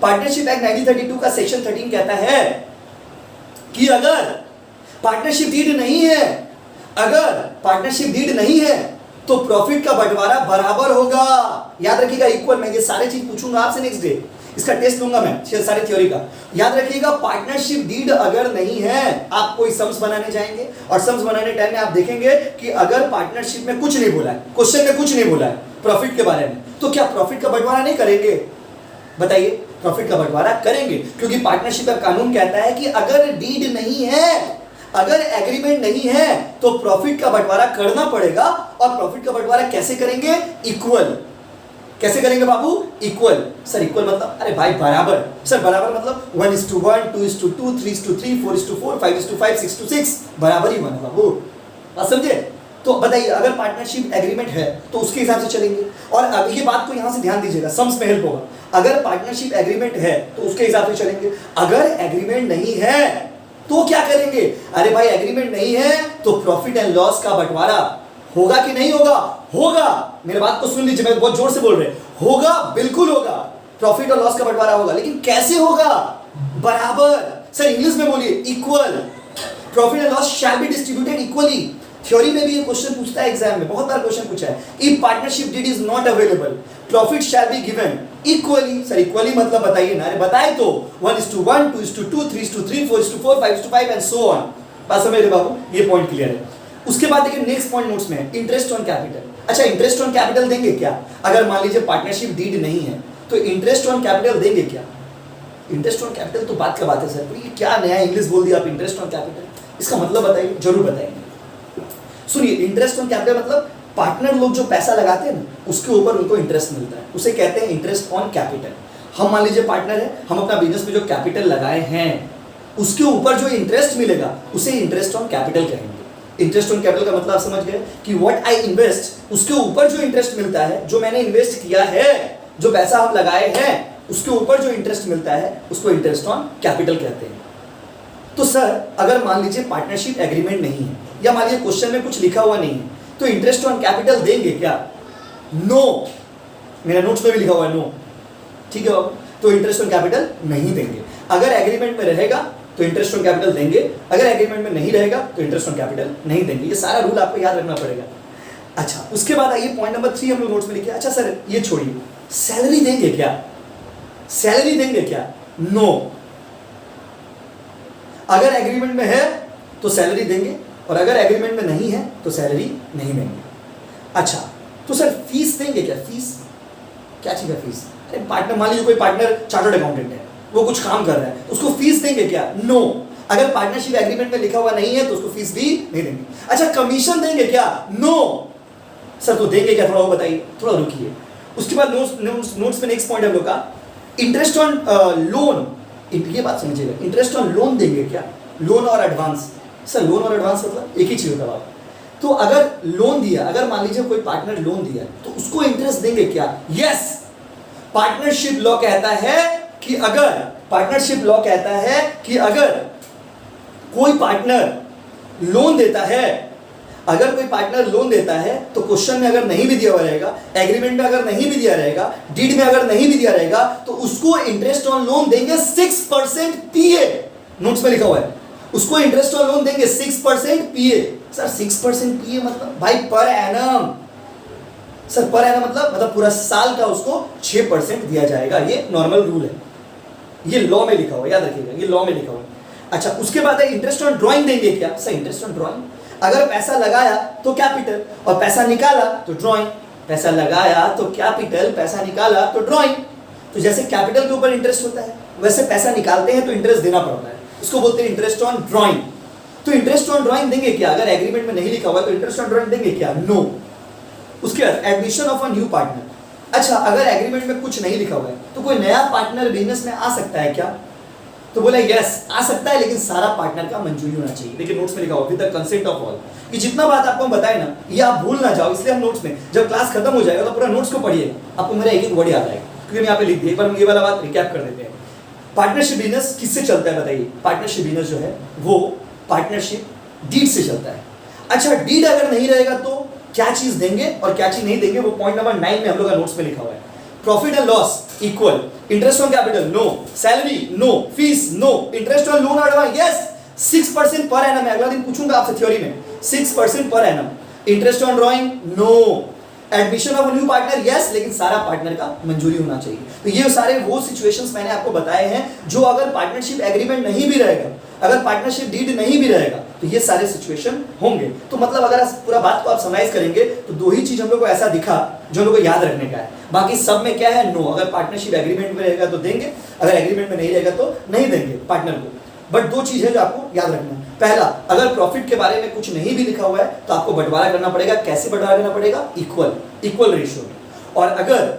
partnership act 1932 का सेक्शन 13 कहता है कि अगर पार्टनरशिप डीड नहीं है, अगर पार्टनरशिप डीड नहीं है तो प्रॉफिट का बंटवारा बराबर होगा। याद रखिएगा, इक्वल। मैं ये सारे चीज पूछूंगा आपसे नेक्स्ट डे, इसका टेस्ट लूंगा मैं सारे थ्योरी का। याद रखिएगा, पार्टनरशिप डीड अगर नहीं है, आप कोई सम्स बनाने जाएंगे और सम्स बनाने टाइम में आप देखेंगे कि अगर पार्टनरशिप में कुछ नहीं बोला है, क्वेश्चन में कुछ नहीं बोला है प्रॉफिट के बारे में, तो क्या प्रॉफिट का बंटवारा नहीं करेंगे। बताइए, प्रॉफिट का बंटवारा करेंगे, क्योंकि पार्टनरशिप का कानून कहता है कि अगर डीड नहीं है, अगर एग्रीमेंट नहीं है तो प्रॉफिट का बंटवारा करना पड़ेगा। और प्रॉफिट का बंटवारा कैसे करेंगे, इक्वल। कैसे करेंगे बाबू, इक्वल। सर इक्वल मतलब, अरे भाई बराबर। सर बराबर मतलब 1:1, 2:2, 3:3, 4:4, 5:5, 6:6, बराबर ही बना बाबू। बात समझे। तो बताइए, अगर पार्टनरशिप एग्रीमेंट है तो उसके हिसाब से चलेंगे। और अब ये बात को यहां से ध्यान दीजिएगा, सम्स में हेल्प होगा। अगर पार्टनरशिप एग्रीमेंट है तो उसके हिसाब से चलेंगे। अगर एग्रीमेंट नहीं है तो क्या करेंगे। अरे भाई एग्रीमेंट नहीं है तो प्रॉफिट एंड लॉस का बंटवारा होगा कि नहीं होगा। होगा। मेरे बात को सुन लीजिए, मैं बहुत जोर से बोल रहे, होगा, बिल्कुल होगा। प्रॉफिट और लॉस का बंटवारा होगा, लेकिन कैसे होगा बराबर। सर इंग्लिश में बोलिए equal. Profit and loss shall be distributed equally. Theory में भी ये क्वेश्चन पूछता है एग्जाम में, बहुत बार क्वेश्चन पूछा है। If partnership deed is not available, profit shall be given equally. Sir equally मतलब बताइए ना, अरे बताए तो 1:1, 2:2, 3:3, 4:4, 5:5 एंड सो ऑन। बात समझ रहे बाबू, ये पॉइंट क्लियर है। उसके बाद देखिए नेक्स्ट पॉइंट नोट्स में, इंटरेस्ट ऑन कैपिटल। अच्छा इंटरेस्ट ऑन कैपिटल देंगे क्या? अगर मान लीजिए पार्टनरशिप डीड नहीं है तो इंटरेस्ट ऑन कैपिटल देंगे क्या? इंटरेस्ट ऑन कैपिटल तो बात का बात है सर, ये क्या नया इंग्लिश बोल दिया आप, इंटरेस्ट ऑन कैपिटल, इसका मतलब बताइए, जरूर बताएंगे। सुनिए, इंटरेस्ट ऑन कैपिटल मतलब पार्टनर लोग जो पैसा लगाते हैं ना, उसके ऊपर उनको इंटरेस्ट मिलता है, उसे कहते हैं इंटरेस्ट ऑन कैपिटल। हम मान लीजिए पार्टनर है, हम अपना बिजनेस में जो कैपिटल लगाए हैं उसके ऊपर जो इंटरेस्ट मिलेगा उसे इंटरेस्ट ऑन कैपिटल कहेंगे। इंटरेस्ट ऑन कैपिटल का मतलब आप समझ गए कि व्हाट आई इन्वेस्ट, उसके ऊपर जो इंटरेस्ट मिलता है, जो मैंने इन्वेस्ट किया है, जो पैसा हम लगाए हैं उसके ऊपर जो इंटरेस्ट मिलता है उसको इंटरेस्ट ऑन कैपिटल कहते हैं। तो सर अगर मान लीजिए पार्टनरशिप एग्रीमेंट नहीं है या मान लीजिए क्वेश्चन में कुछ लिखा हुआ नहीं है तो इंटरेस्ट ऑन कैपिटल देंगे क्या? नो, मेरा नोट्स में भी लिखा हुआ है नो, ठीक है बाबू। तो इंटरेस्ट ऑन कैपिटल नहीं देंगे। अगर एग्रीमेंट में रहेगा तो इंटरेस्ट ऑन कैपिटल देंगे, अगर एग्रीमेंट में नहीं रहेगा तो इंटरेस्ट ऑन कैपिटल नहीं देंगे। ये सारा रूल आपको याद रखना पड़ेगा। अच्छा उसके बाद आइए पॉइंट नंबर 3 हम लोग नोट्स में लिखे। अच्छा सर ये छोड़िए, सैलरी देंगे क्या? सैलरी देंगे क्या? नो। अगर एग्रीमेंट में है तो सैलरी देंगे और अगर एग्रीमेंट में नहीं है तो सैलरी नहीं देंगे। अच्छा तो सर फीस देंगे क्या? फीस क्या चीज है फीस? अरे पार्टनर, मान लीजिए कोई पार्टनर चार्टर्ड अकाउंटेंट है, वो कुछ काम कर रहा है, उसको फीस देंगे क्या? नो। अगर पार्टनरशिप एग्रीमेंट में लिखा हुआ नहीं है तो उसको फीस भी नहीं देंगे। अच्छा कमीशन देंगे क्या? नो। सर तो देंगे क्या, थोड़ा वो बताइए, थोड़ा रुकिए। उसके बाद नोट्स में नेक्स्ट पॉइंट हम लोग का इंटरेस्ट ऑन लोन। ये बात समझिएगा, इंटरेस्ट ऑन लोन देंगे क्या? लोन और एडवांस। सर लोन और एडवांस मतलब एक ही चीज होता है। तो अगर लोन दिया, अगर मान लीजिए कोई पार्टनर लोन दिया तो उसको इंटरेस्ट देंगे क्या? यस। पार्टनरशिप लॉ कहता है कि अगर, पार्टनरशिप लॉ कहता है कि अगर कोई पार्टनर लोन देता है, अगर कोई पार्टनर लोन देता है तो क्वेश्चन में अगर नहीं भी दिया हुआ रहेगा, एग्रीमेंट में अगर नहीं भी दिया रहेगा, डीड में अगर नहीं भी दिया रहेगा तो उसको इंटरेस्ट ऑन लोन देंगे 6% पीए। नोट्स में लिखा हुआ है, उसको इंटरेस्ट ऑन लोन देंगे 6% पीए। सर 6% पीए मतलब भाई per annum. Sir per annum मतलब पूरा साल का उसको 6% दिया जाएगा। ये नॉर्मल रूल है, ये लॉ में लिखा हुआ है, याद रखिएगा, ये लॉ में लिखा हुआ है। अच्छा उसके बाद है इंटरेस्ट ऑन ड्रॉइंग देंगे क्या? सर इंटरेस्ट ऑन ड्रॉइंग, अगर पैसा लगाया तो कैपिटल और पैसा निकाला तो ड्रॉइंग, पैसा लगाया तो कैपिटल, पैसा निकाला तो ड्रॉइंग। तो जैसे कैपिटल के ऊपर इंटरेस्ट होता है वैसे पैसा निकालते हैं तो इंटरेस्ट देना पड़ता है, इसको बोलते हैं इंटरेस्ट ऑन ड्रॉइंग। तो इंटरेस्ट ऑन ड्रॉइंग देंगे क्या? अगर एग्रीमेंट में नहीं लिखा हुआ तो इंटरेस्ट ऑन ड्रॉइंग देंगे क्या? नो। उसके बाद admission of a new partner. अच्छा अगर एग्रीमेंट में कुछ नहीं लिखा हुआ है तो कोई नया पार्टनर बिजनेस में आ सकता है क्या? तो बोला यस आ सकता है, लेकिन सारा पार्टनर का मंजूरी होना चाहिए। देखिए नोट्स में लिखा हुआ with the consent of all. ये जितना बात आपको हम बताए ना ये आप भूल ना जाओ, इसलिए हम नोट्स में जब क्लास खत्म हो जाएगा तो पूरा नोट्स को पढ़िए, आपको मेरा एक एक वर्ड याद आएगा, क्योंकि मैं यहाँ पे लिख दिया। एक बार ये वाला बात रिकैप कर देते हैं। पार्टनरशिप बिजनेस किससे चलता है बताइए? पार्टनरशिप बिजनेस जो है वो पार्टनरशिप डीड से चलता है। अच्छा डीड अगर नहीं रहेगा तो क्या चीज देंगे और क्या चीज नहीं देंगे, वो पॉइंट नंबर 9 में हम लोग का नोट्स में लिखा हुआ है। Profit and loss equal, interest on capital no, salary no, fees no, interest on loan और एडवांस यस, 6% पर एनम है। अगला दिन पूछूंगा आपसे थ्योरी में, 6% per annum. Interest on drawing no, admission of new partner yes, लेकिन सारा partner का मंजूरी होना चाहिए। तो ये सारे वो सिचुएशंस मैंने आपको बताए हैं जो अगर पार्टनरशिप एग्रीमेंट नहीं भी रहेगा, अगर पार्टनरशिप डीड नहीं भी रहेगा तो ये सारे सिचुएशन होंगे। तो मतलब अगर पूरा बात को आप समराइज करेंगे तो दो ही चीज हम लोग को ऐसा दिखा जो हम लोग को याद रखने का है, बाकी सब में क्या है? नो। अगर पार्टनरशिप एग्रीमेंट में रहेगा तो देंगे, अगर एग्रीमेंट में नहीं रहेगा तो नहीं देंगे पार्टनर को। बट दो चीज है जो आपको याद रखना है। पहला, अगर प्रॉफिट के बारे में कुछ नहीं भी लिखा हुआ है तो आपको बंटवारा करना पड़ेगा। कैसे बंटवारा करना पड़ेगा? इक्वल रेशियो में। और अगर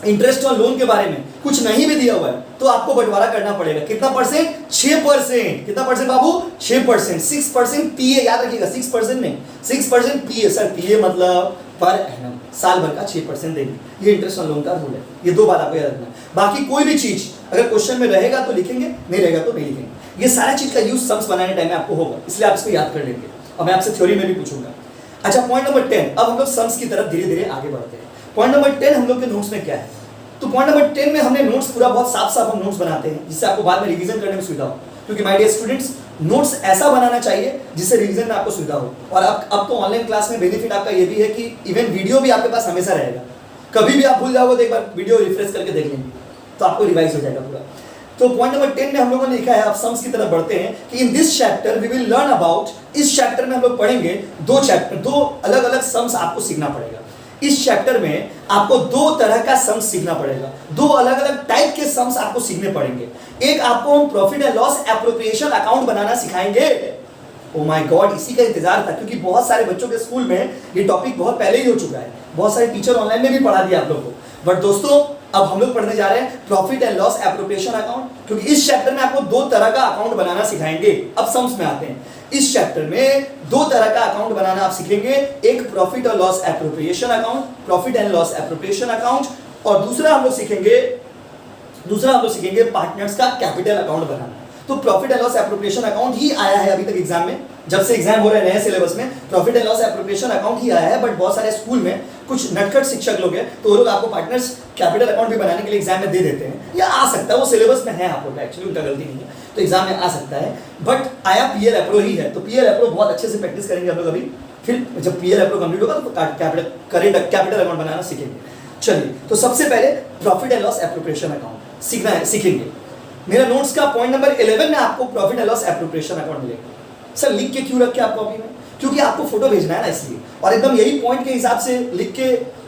इंटरेस्ट ऑन लोन के बारे में कुछ नहीं भी दिया हुआ है तो आपको बंटवारा करना पड़ेगा। कितना परसेंट? 6%। कितना परसेंट बाबू? 6%। 6% पीए, याद रखिएगा 6% नहीं, 6% पीए। सर पीए मतलब पर एनम, साल भर का 6% देंगे। ये इंटरेस्ट ऑन लोन का रूल है। ये दो बात आपको याद रखना है। बाकी कोई भी चीज अगर क्वेश्चन में रहेगा तो लिखेंगे, नहीं रहेगा तो नहीं लिखेंगे। ये सारा चीज का यूज सम्स बनाने टाइम में आपको होगा, इसलिए आप इसको याद कर लेंगे और मैं आपसे थ्योरी में भी पूछूंगा। अच्छा पॉइंट नंबर 10, अब हम लोग सम्स की तरफ धीरे धीरे आगे बढ़ते हैं। पॉइंट नंबर 10 हम लोग के नोट्स में क्या है? तो पॉइंट नंबर 10 में हमने नोट्स पूरा बहुत साफ साफ हम नोट्स बनाते हैं जिससे आपको बाद में रिवीजन करने में सुविधा हो, क्योंकि माय डियर स्टूडेंट्स नोट्स ऐसा बनाना चाहिए जिससे रिवीजन में आपको सुविधा हो। और अब तो ऑनलाइन क्लास में बेनिफिट आपका ये भी है कि इवन वीडियो भी आपके पास हमेशा रहेगा, कभी भी आप भूल जाओगे तो एक बार वीडियो रिफ्रेश करके देख लेंगे तो आपको रिवाइज हो जाएगा पूरा। तो पॉइंट नंबर 10 में हम लोगों ने लिखा है, आप सम्स की तरफ बढ़ते हैं कि in this chapter we will learn about, इस चैप्टर में हम लोग पढ़ेंगे दो अलग अलग सम्स आपको सीखना पड़ेगा। इस चैप्टर में आपको दो तरह का सम्स सीखना पड़ेगा, दो अलग अलग टाइप के सम्स आपको सीखने पड़ेंगे। एक आपको हम profit and loss appropriation account बनाना सिखाएंगे। ओ माय गॉड, इसी का इंतजार था, क्योंकि बहुत सारे बच्चों के स्कूल में ये टॉपिक बहुत पहले ही हो चुका है, बहुत सारे टीचर ऑनलाइन में भी पढ़ा दिया आप लोगों को। बट दोस्तों अब हम लोग पढ़ने जा रहे हैं profit and loss appropriation account, क्योंकि इस चैप्टर में आपको दो तरह का अकाउंट बनाना सिखाएंगे। अब सम्स में आते हैं, इस चैप्टर में दो तरह का अकाउंट बनाना आप सीखेंगे, एक प्रॉफिट और loss appropriation account, profit and loss appropriation account, और दूसरा हम लोग सीखेंगे पार्टनर्स का कैपिटल अकाउंट बनाना। तो profit and loss appropriation account ही आया है अभी तक एग्जाम में, जब से एग्जाम हो रहे हैं नए सिलेबस में profit and loss appropriation account ही आया है। बट बहुत सारे स्कूल में कुछ नटखट शिक्षक लोग हैं तो वो लोग आपको पार्टनर्स कैपिटल अकाउंट भी बनाने के लिए एग्जाम में दे देते हैं, या आ सकता है वो सिलेबस में है आप लोग का, एक्चुअली उनका गलती नहीं है, तो एग्जाम में आ सकता है। बट आया पीएल एप्रो ही है, तो पीएल एप्रो बहुत अच्छे से प्रैक्टिस करेंगे हम लोग अभी, फिर जब पीएल एप्रो कंप्लीट होगा तो कैपिटल अकाउंट बनाना सीखेंगे। चलिए, तो सबसे पहले profit and loss appropriation account सीखेंगे। मेरा नोट्स का पॉइंट नंबर 11 में आपको profit and loss appropriation account मिलेगा। सर लिख के क्यों रखे आप कॉपी में? क्योंकि आपको फोटो भेजना है ना, इसलिए, और एकदम यही पॉइंट के हिसाब से लिख के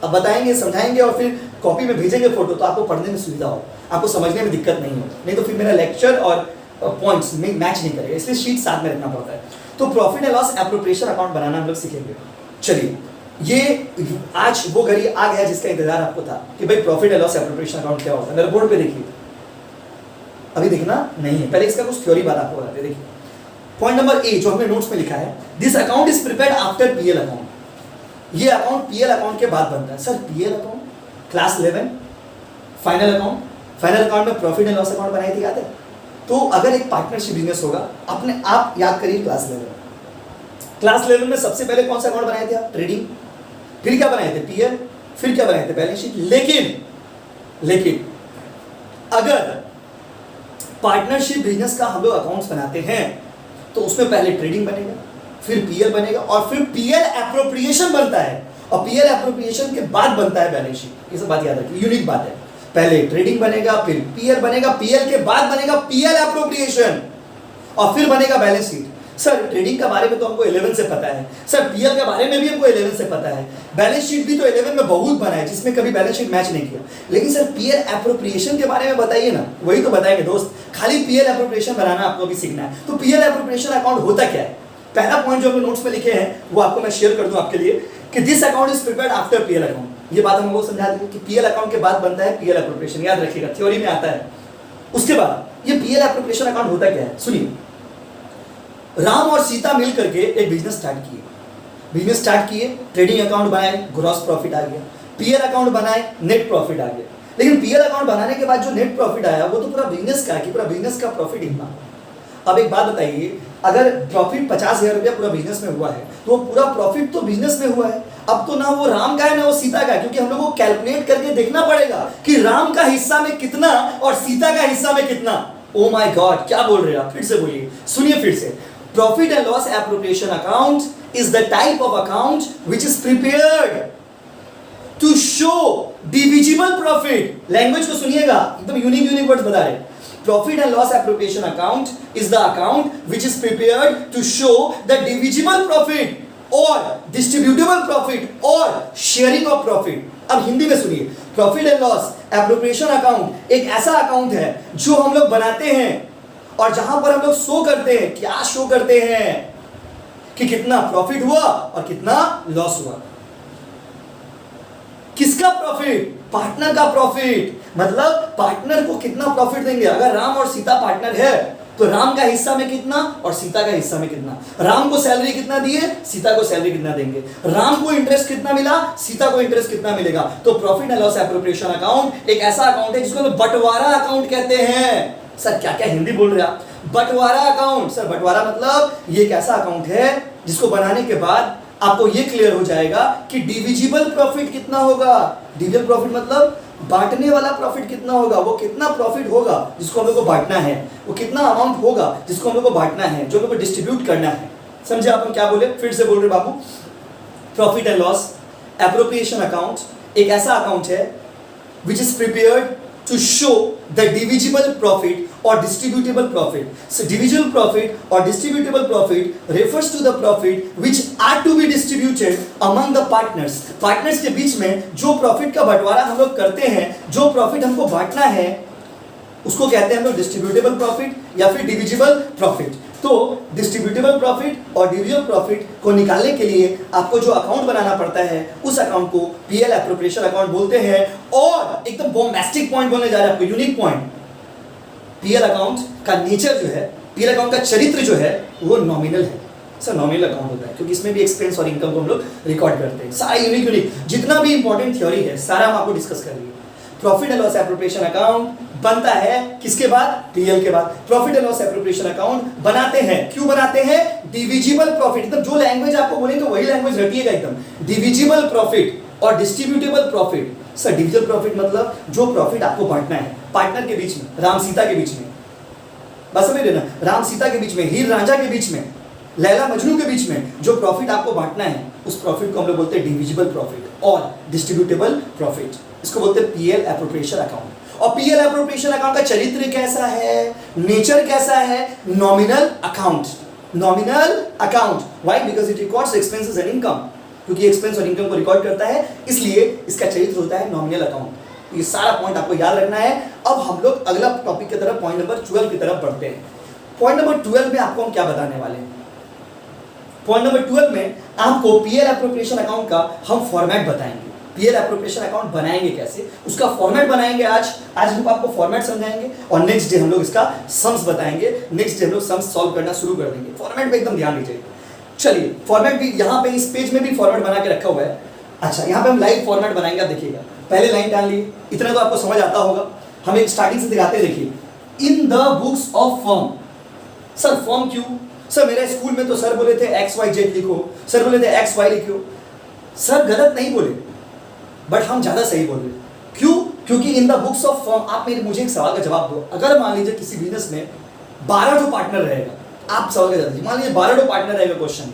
बताएंगे, समझाएंगे और फिर कॉपी में भेजेंगे फोटो, तो आपको पढ़ने में सुविधा हो, आपको समझने में दिक्कत नहीं हो, नहीं तो फिर मेरा लेक्चर और पॉइंट्स में मैच नहीं करेगा, इसलिए शीट साथ में रखना पड़ता है। तो profit and loss appropriation account बनाना हम लोग सीखेंगे। चलिए, ये आज वो घड़ी आ गया जिसका इंतजार आपको था कि भाई profit and loss appropriation account क्या होता है। मेरे बोर्ड पे देखिए, अभी देखना नहीं है, पहले इसका कुछ थ्योरी बात आपको बताते हैं। देखिए पॉइंट नंबर ए जो हमने नोट्स में लिखा है, this account is prepared after PL account. ये अकाउंट पीएल अकाउंट के बाद बनता है। Sir PL account class 11 final account में प्रॉफिट एंड लॉस अकाउंट बनाई थी, याद है? तो अगर एक पार्टनरशिप बिजनेस होगा, अपने आप याद करिए क्लास 11 में सबसे पहले कौन सा अकाउंट बनाए थे आप? ट्रेडिंग, फिर क्या बनाए थे? पीएल, फिर क्या बनाए थे? Balance sheet. लेकिन अगर पार्टनरशिप बिजनेस का हम लोग अकाउंट्स बनाते हैं तो उसमें पहले ट्रेडिंग बनेगा, फिर पीएल बनेगा, और फिर पीएल एप्रोप्रिएशन बनता है, और पीएल एप्रोप्रिएशन के बाद बनता है बैलेंस शीट। ये सब बात याद रखिए, यूनिक बात है। पहले ट्रेडिंग बनेगा, फिर पीएल बनेगा, पीएल के बाद बनेगा पीएल एप्रोप्रिएशन, और फिर बनेगा बैलेंस शीट। सर ट्रेडिंग के बारे में तो हमको 11 से पता है, सर पीएल के बारे में भी हमको 11 से पता है, बैलेंस शीट भी तो 11 में बहुत बना है जिसमें कभी बैलेंस शीट मैच नहीं किया, लेकिन सर पीएल एप्रोप्रिएशन के बारे में बताइए ना। वही तो बताएंगे दोस्त, खाली पीएल एप्रोप्रिएशन बनाना आपको भी सीखना है। तो पीएल एप्रोप्रिएशन अकाउंट होता क्या है? पहला पॉइंट जो हमने नोट्स में लिखे हैं वो आपको मैं शेयर कर दूं आपके लिए कि this account is prepared after PL account. ये बात हम लोगों को समझा दी कि पीएल अकाउंट के बाद बनता है पीएल एप्रोप्रिएशन, याद रखिएगा, थ्योरी में आता है। उसके बाद ये पीएल एप्रोप्रिएशन अकाउंट होता क्या है सुनिए। राम और सीता मिल करके एक बिजनेस स्टार्ट किए, ट्रेडिंग अकाउंट बनाए, ग्रॉस प्रॉफिट आ गया, पीएल अकाउंट बनाए, नेट प्रॉफिट आ गया। लेकिन पीएल अकाउंट बनाने के बाद जो नेट प्रॉफिट आया वो तो पूरा बिजनेस का है कि पूरा बिजनेस का प्रॉफिट इतना। अब एक बात बताइए, अगर प्रॉफिट 50,000 रुपया पूरा बिजनेस में हुआ है तो पूरा प्रॉफिट तो बिजनेस में हुआ है। अब तो ना वो राम का है ना वो सीता का है, क्योंकि हम लोग को कैलकुलेट करके देखना पड़ेगा कि राम का हिस्सा में कितना और सीता का हिस्सा में कितना। ओ माय गॉड, क्या बोल रहे हैं आप? फिर से बोलिए, सुनिए फिर से। Profit and loss appropriation account is the type of account which is prepared to show divisible profit. Language को सुनिएगा, एकदम यूनिक वर्ड्स बता रहे हैं। Profit and loss appropriation account is the account which is prepared to show the divisible profit or distributable profit or sharing of profit. अब हिंदी में सुनिए, Profit and loss appropriation account एक ऐसा अकाउंट है जो हम लोग बनाते हैं और जहां पर हम लोग शो करते हैं, क्या शो करते हैं कि कितना प्रॉफिट हुआ और कितना लॉस हुआ। किसका प्रॉफिट? पार्टनर का प्रॉफिट। मतलब पार्टनर को कितना प्रॉफिट देंगे। अगर राम और सीता पार्टनर है तो राम का हिस्सा में कितना और सीता का हिस्सा में कितना। राम को सैलरी कितना दिए, सीता को सैलरी कितना देंगे। राम को इंटरेस्ट कितना मिला, सीता को इंटरेस्ट कितना मिलेगा। तो profit and loss appropriation account एक ऐसा अकाउंट है जिसको बंटवारा अकाउंट कहते हैं। सर क्या क्या हिंदी बोल रहे आप? बंटवारा अकाउंट। सर बंटवारा मतलब ये एक ऐसा अकाउंट है जिसको बनाने के बाद आपको ये क्लियर हो जाएगा कि डिविजिबल प्रॉफिट कितना होगा। डिविजिबल प्रॉफिट मतलब बांटने वाला प्रॉफिट कितना होगा, वो कितना प्रॉफिट होगा जिसको हम लोग को बांटना है, वो कितना अमाउंट होगा जिसको हम लोग को बांटना है, जो हम लोग को डिस्ट्रीब्यूट करना है। समझे आप हम क्या बोले, फिर से बोल रहे बाबू। Profit and loss appropriation account एक ऐसा अकाउंट है which is prepared to show the divisible profit or distributable profit. So divisible profit or distributable profit refers to the profit which are to be distributed among the partners. Partners के बीच में जो profit का बंटवारा हम लोग करते हैं, जो प्रॉफिट हमको बांटना है, उसको कहते हैं हम लोग डिस्ट्रीब्यूटेबल प्रॉफिट या फिर डिविजिबल प्रॉफिट। तो डिस्ट्रीब्यूटेबल प्रॉफिट और डिविजिबल प्रॉफिट को निकालने के लिए आपको जो अकाउंट बनाना पड़ता है, उस अकाउंट को पीएल एप्रोप्रिएशन अकाउंट बोलते हैं। और एकदम बॉम्बास्टिक पॉइंट बोलने जा रहा है आपको, यूनिक पॉइंट, पीएल अकाउंट का नेचर जो है, पीएल अकाउंट का चरित्र जो है वो नॉमिनल है। सर नॉमिनल अकाउंट होता है क्योंकि इसमें भी एक्सपेंस और इनकम को हम लोग रिकॉर्ड करते हैं। सारा यूनिक जितना भी इंपॉर्टेंट थ्योरी है सारा हम आपको डिस्कस करेंगे। Profit and loss appropriation account बनता है किसके बाद, पीएल के बाद। Profit and loss appropriation account बनाते हैं, क्यों बनाते हैं, डिविजिबल प्रॉफिट, एकदम जो लैंग्वेज आपको बोलेंगे वही लैंग्वेज रटिएगा एकदम। डिविजिबल प्रॉफिट और distributable profit. Sir divisible profit मतलब जो प्रॉफिट आपको बांटना है पार्टनर के बीच में, राम सीता के बीच में, बस समझ रहे ना, राम सीता के बीच में, हीर रांझा के बीच में, लैला मजनू के बीच में जो प्रॉफिट आपको बांटना है, उस प्रॉफिट को हम लोग बोलते हैं डिविजिबल प्रॉफिट और डिस्ट्रीब्यूटेबल प्रॉफिट। इसको बोलते हैं पीएल एप्रोप्रिएशन अकाउंट। और पीएल एप्रोप्रिएशन अकाउंट का चरित्र कैसा है, नेचर कैसा है, nominal account. Nominal account, why, because it records expenses and income, क्योंकि एक्सपेंस और इनकम को रिकॉर्ड करता है, इसलिए इसका चरित्र होता है नॉमिनल अकाउंट। ये सारा पॉइंट आपको याद रखना है। अब हम लोग अगला टॉपिक की तरफ, पॉइंट नंबर 12 की तरफ बढ़ते हैं। पॉइंट नंबर 12 में आपको हम क्या बताने वाले हैं, पॉइंट नंबर 12 में आपको पीएल एप्रोप्रिएशन अकाउंट का हम फॉर्मेट बताएंगे। पीएल एप्रोप्रिएशन अकाउंट बनाएंगे कैसे, उसका फॉर्मेट बनाएंगे। आज हम आपको फॉर्मेट समझाएंगे और नेक्स्ट डे हम लोग इसका सम्स बताएंगे। नेक्स्ट डे हम लोग सम्स सॉल्व करना शुरू कर देंगे। फॉर्मेट पे एकदम ध्यान दीजिए। चलिए फॉर्मेट भी यहाँ पे इस पेज में भी फॉर्मेट बना के रखा हुआ है। अच्छा, यहाँ पे हम लाइव फॉर्मेट बनाएंगे। आप देखिएगा, पहले लाइन डाल लिए, इतना तो आपको समझ आता होगा। हम एक स्टार्टिंग से दिखाते हैं। देखिए, इन the books of firm. Sir firm क्यों, सर मेरे स्कूल में तो सर बोले थे XYZ लिखो, सर बोले थे XY लिखो। सर गलत नहीं बोले, बट हम ज्यादा सही बोल रहे। क्यों, क्योंकि इन द बुक्स ऑफ फर्म, आप मुझे एक सवाल का जवाब दो। अगर मान लीजिए किसी बिजनेस में 12 पार्टनर रहेगा, आप सवाल का जवाब दीजिए। मान लीजिए 12 पार्टनर रहेगा क्वेश्चन,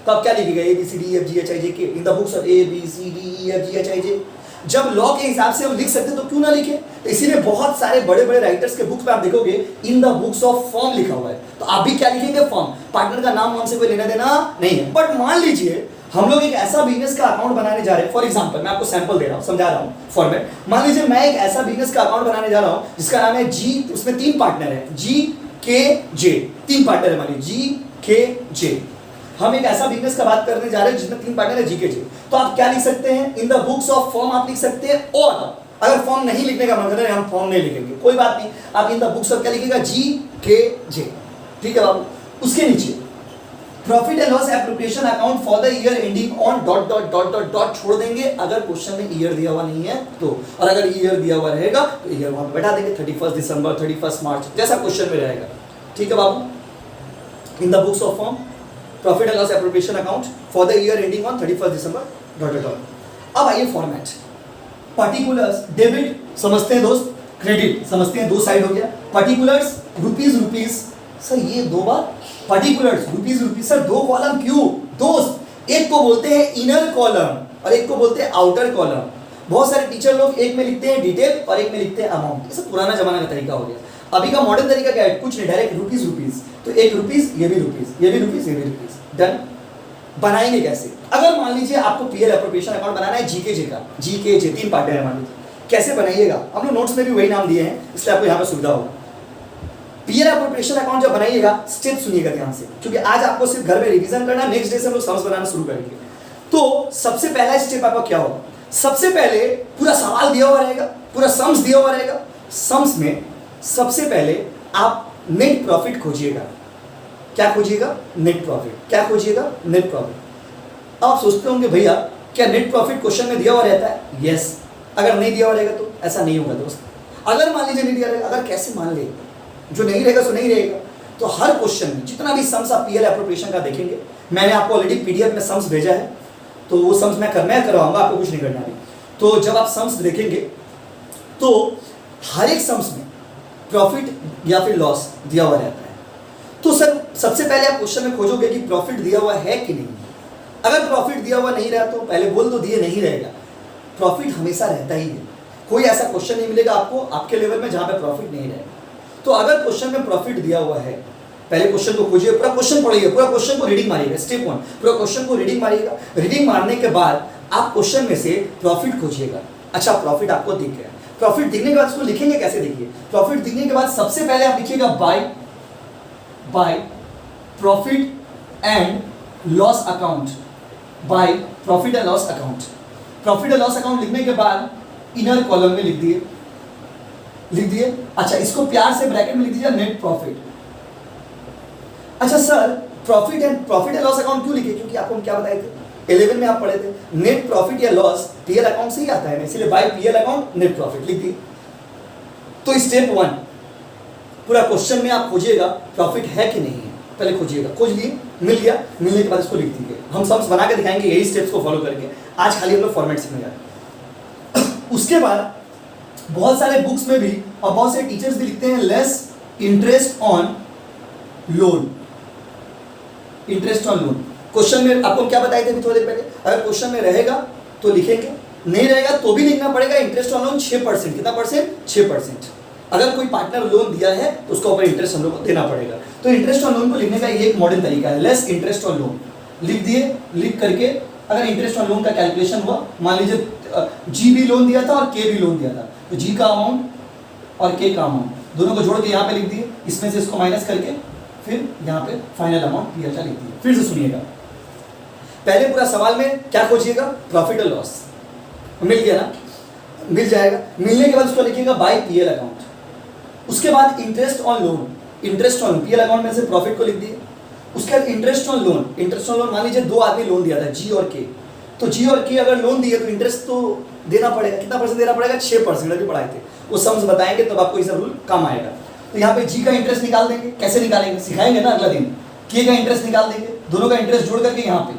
तो आप क्या लिखिएगा, ABCDEFGHIJ के, इन द बुक्स ऑफ ABCDEFGHIJ। जब लॉ के हिसाब से हम लिख सकते तो क्यों ना लिखे। तो इसीलिए बहुत सारे बड़े बड़े राइटर्स के बुक्स पे आप देखोगे इन द बुक्स ऑफ फर्म लिखा हुआ है। तो आप भी क्या लिखेंगे, फर्म। पार्टनर का नाम वाम से कोई लेना देना नहीं है। बट मान लीजिए हम लोग एक ऐसा बिजनेस का अकाउंट बनाने जा रहे हैं। फॉर एग्जांपल, मैं आपको सैंपल दे रहा हूँ, समझा रहा हूँ फॉर्मेट। मान लीजिए मैं एक ऐसा बिजनेस का अकाउंट बनाने जा रहा हूँ जिसका नाम है जी, उसमें 3 पार्टनर है, GKJ, 3 पार्टनर है, मान लीजिए GKJ। हम एक ऐसा बिजनेस का बात करने जा रहे हैं जिसमें 3 पार्टनर है, GKJ। तो आप क्या लिख सकते हैं, इन द बुक्स ऑफ फर्म आप लिख सकते हैं। और अगर फर्म नहीं लिखने का मन कर रहे हैं, हम फर्म नहीं लिखेंगे, कोई बात नहीं, आप इन द बुक्स ऑफ क्या लिखिएगा, GKJ। ठीक है बाबू। उसके नीचे profit and loss appropriation account for the year ending on ... छोड़ देंगे अगर क्वेश्चन में ईयर दिया हुआ नहीं है तो, और अगर ईयर दिया हुआ रहेगा तो ईयर वहां पे बैठा देंगे, 31 दिसंबर, 31 मार्च, जैसा क्वेश्चन में रहेगा। ठीक है बाबू। In the books of firm profit and loss appropriation account for the year ending on 31 December ... अब आइए फॉर्मेट। पर्टिकुलर्स, डेबिट समझते हैं दोस्त, क्रेडिट समझते हैं, 2 साइड हो गया। पर्टिकुलर्स रुपीस, सर ये 2 बार पर्टिकुलर्स रुपीस, सर 2 कॉलम क्यों दोस्त, एक को बोलते हैं इनर कॉलम और एक को बोलते हैं आउटर कॉलम। बहुत सारे टीचर लोग एक में लिखते हैं डिटेल और एक में लिखते हैं अमाउंट। ये सब पुराना जमाना का तरीका हो गया। अभी का मॉडर्न तरीका क्या है, कुछ नहीं, डायरेक्ट रुपीस, तो एक रुपीस, ये भी रुपीस, ये भी रुपीस, ये भी रुपीस। डन। बनाएंगे कैसे, अगर मान लीजिए आपको पीएल एप्रोप्रिएशन अकाउंट बनाना है GKJ का, GKJ 3 पार्टनर है मान लीजिए, कैसे बनाइएगा, हम लोग नोट्स में भी वही नाम दिए हैं, इसलिए आपको यहाँ पर सुविधा होगा। पीएल एप्रोप्रिएशन अकाउंट जब बनाइएगा, स्टेप सुनिएगा ध्यान से, क्योंकि आज आपको सिर्फ घर में रिवीजन करना, नेक्स्ट डे से हम लोग सम्स बनाना शुरू करेंगे। तो सबसे पहला स्टेप आपका क्या होगा, सबसे पहले पूरा सवाल दिया हुआ रहेगा, पूरा सम्स दिया हुआ रहेगा। सम्स में सबसे पहले आप नेट प्रॉफिट खोजिएगा। क्या खोजिएगा, नेट प्रॉफिट। क्या खोजिएगा, नेट प्रॉफिट। आप सोचते होंगे भैया क्या नेट प्रॉफिट क्वेश्चन में दिया हुआ रहता है, यस। अगर नहीं दिया हुआ रहेगा तो ऐसा नहीं होगा दोस्त। अगर मान लीजिए नहीं दिया रहेगा, अगर कैसे मान ले, जो नहीं रहेगा सो नहीं रहेगा। तो हर क्वेश्चन में जितना भी सम्स आप पीएल एप्रोप्रिएशन का देखेंगे, मैंने आपको ऑलरेडी पीडीएफ में सम्स भेजा है, तो वो सम्स मैं करवाऊंगा, आपको कुछ नहीं करना है। तो जब आप सम्स देखेंगे तो हर एक सम्स में प्रॉफिट या फिर लॉस दिया हुआ रहता है। तो सर सबसे पहले आप क्वेश्चन में खोजोगे कि प्रॉफिट दिया हुआ है कि नहीं। अगर प्रॉफिट दिया हुआ नहीं रहा तो पहले बोल दो दिए नहीं रहेगा, प्रॉफिट हमेशा रहता ही है। कोई ऐसा क्वेश्चन नहीं मिलेगा आपको आपके लेवल में जहां पे प्रॉफिट नहीं रहेगा। तो अगर क्वेश्चन में प्रॉफिट दिया हुआ है, पहले क्वेश्चन को खोजिए, पूरा क्वेश्चन पढ़िए, पूरा क्वेश्चन को रीडिंग मारिएगा। स्टेप 1 पूरा क्वेश्चन को रीडिंग मारिएगा। रीडिंग मारने के बाद आप क्वेश्चन में से प्रॉफिट खोजिएगा। अच्छा प्रॉफिट आपको दिख गया, प्रॉफिट दिखने के बाद उसको लिखेंगे कैसे, देखिए प्रॉफिट दिखने के बाद सबसे पहले आप लिखिएगा by profit and loss account, by profit and loss account. Profit and loss account लिखने के बाद इनर कॉलम में लिख दिए। अच्छा इसको प्यार से ब्रैकेट में लिख दीजिए नेट प्रॉफिट। अच्छा sir profit and loss account क्यों लिखे, क्योंकि आपको हम क्या बताए थे 11 में आप पढ़े थे नेट प्रॉफिट या लॉस पीएल अकाउंट से ही आता है, इसलिए by PL account net profit लिख दिए। तो स्टेप 1 पूरा क्वेश्चन में आप खोजिएगा प्रॉफिट है कि नहीं है, पहले खोजिएगा, खोज लिए, मिल गया, मिलने के बाद इसको लिख दीजिए। हम सम्स बना के दिखाएंगे यही स्टेप्स को फॉलो करके। आज खाली हम लोग फॉर्मेट सीखने जा रहे हैं। उसके बाद बहुत सारे बुक्स में भी और बहुत सारे टीचर्स भी लिखते हैं less interest on loan. Interest on loan question में आपको क्या बताए थे अभी थोड़ी देर पहले, अगर क्वेश्चन में रहेगा तो लिखेंगे, नहीं रहेगा तो भी लिखना पड़ेगा। इंटरेस्ट ऑन लोन 6%, कितना परसेंट, 6%। अगर कोई पार्टनर लोन दिया है तो उसका ऊपर इंटरेस्ट हम लोग को देना पड़ेगा। तो इंटरेस्ट ऑन लोन को लिखने का ये एक मॉडर्न तरीका है, लेस इंटरेस्ट ऑन लोन लिख दिए। लिख करके अगर इंटरेस्ट ऑन लोन का कैलकुलेशन हुआ, मान लीजिए जी भी लोन दिया था और के भी लोन दिया था, तो जी का अमाउंट और के का अमाउंट दोनों को जोड़ के यहाँ पे लिख दिए, इसमें से इसको माइनस करके फिर यहाँ पे फाइनल अमाउंट पीएल का लिख दिए। फिर से सुनिएगा, पहले पूरा सवाल में क्या खोजिएगा, प्रॉफिट और लॉस। मिल गया ना, मिल जाएगा। मिलने के बाद उसको लिखिएगा बाय पीएल अकाउंट। उसके बाद interest on loan, interest on PL account में से प्रॉफिट को लिख दिए। उसके बाद interest on loan, interest on loan मान लीजिए दो आदमी लोन दिया था जी और के, तो जी और के अगर लोन दिए तो इंटरेस्ट तो देना पड़ेगा। कितना परसेंट देना पड़ेगा, 6%। अभी पढ़ाए थे वो सम्स बताएंगे तब आपको ये सब रूल काम आएगा। तो यहाँ पे जी का इंटरेस्ट निकाल देंगे, कैसे निकालेंगे सिखाएंगे ना अगला दिन। के का इंटरेस्ट निकाल देंगे, दोनों का इंटरेस्ट जोड़ करके यहाँ पे,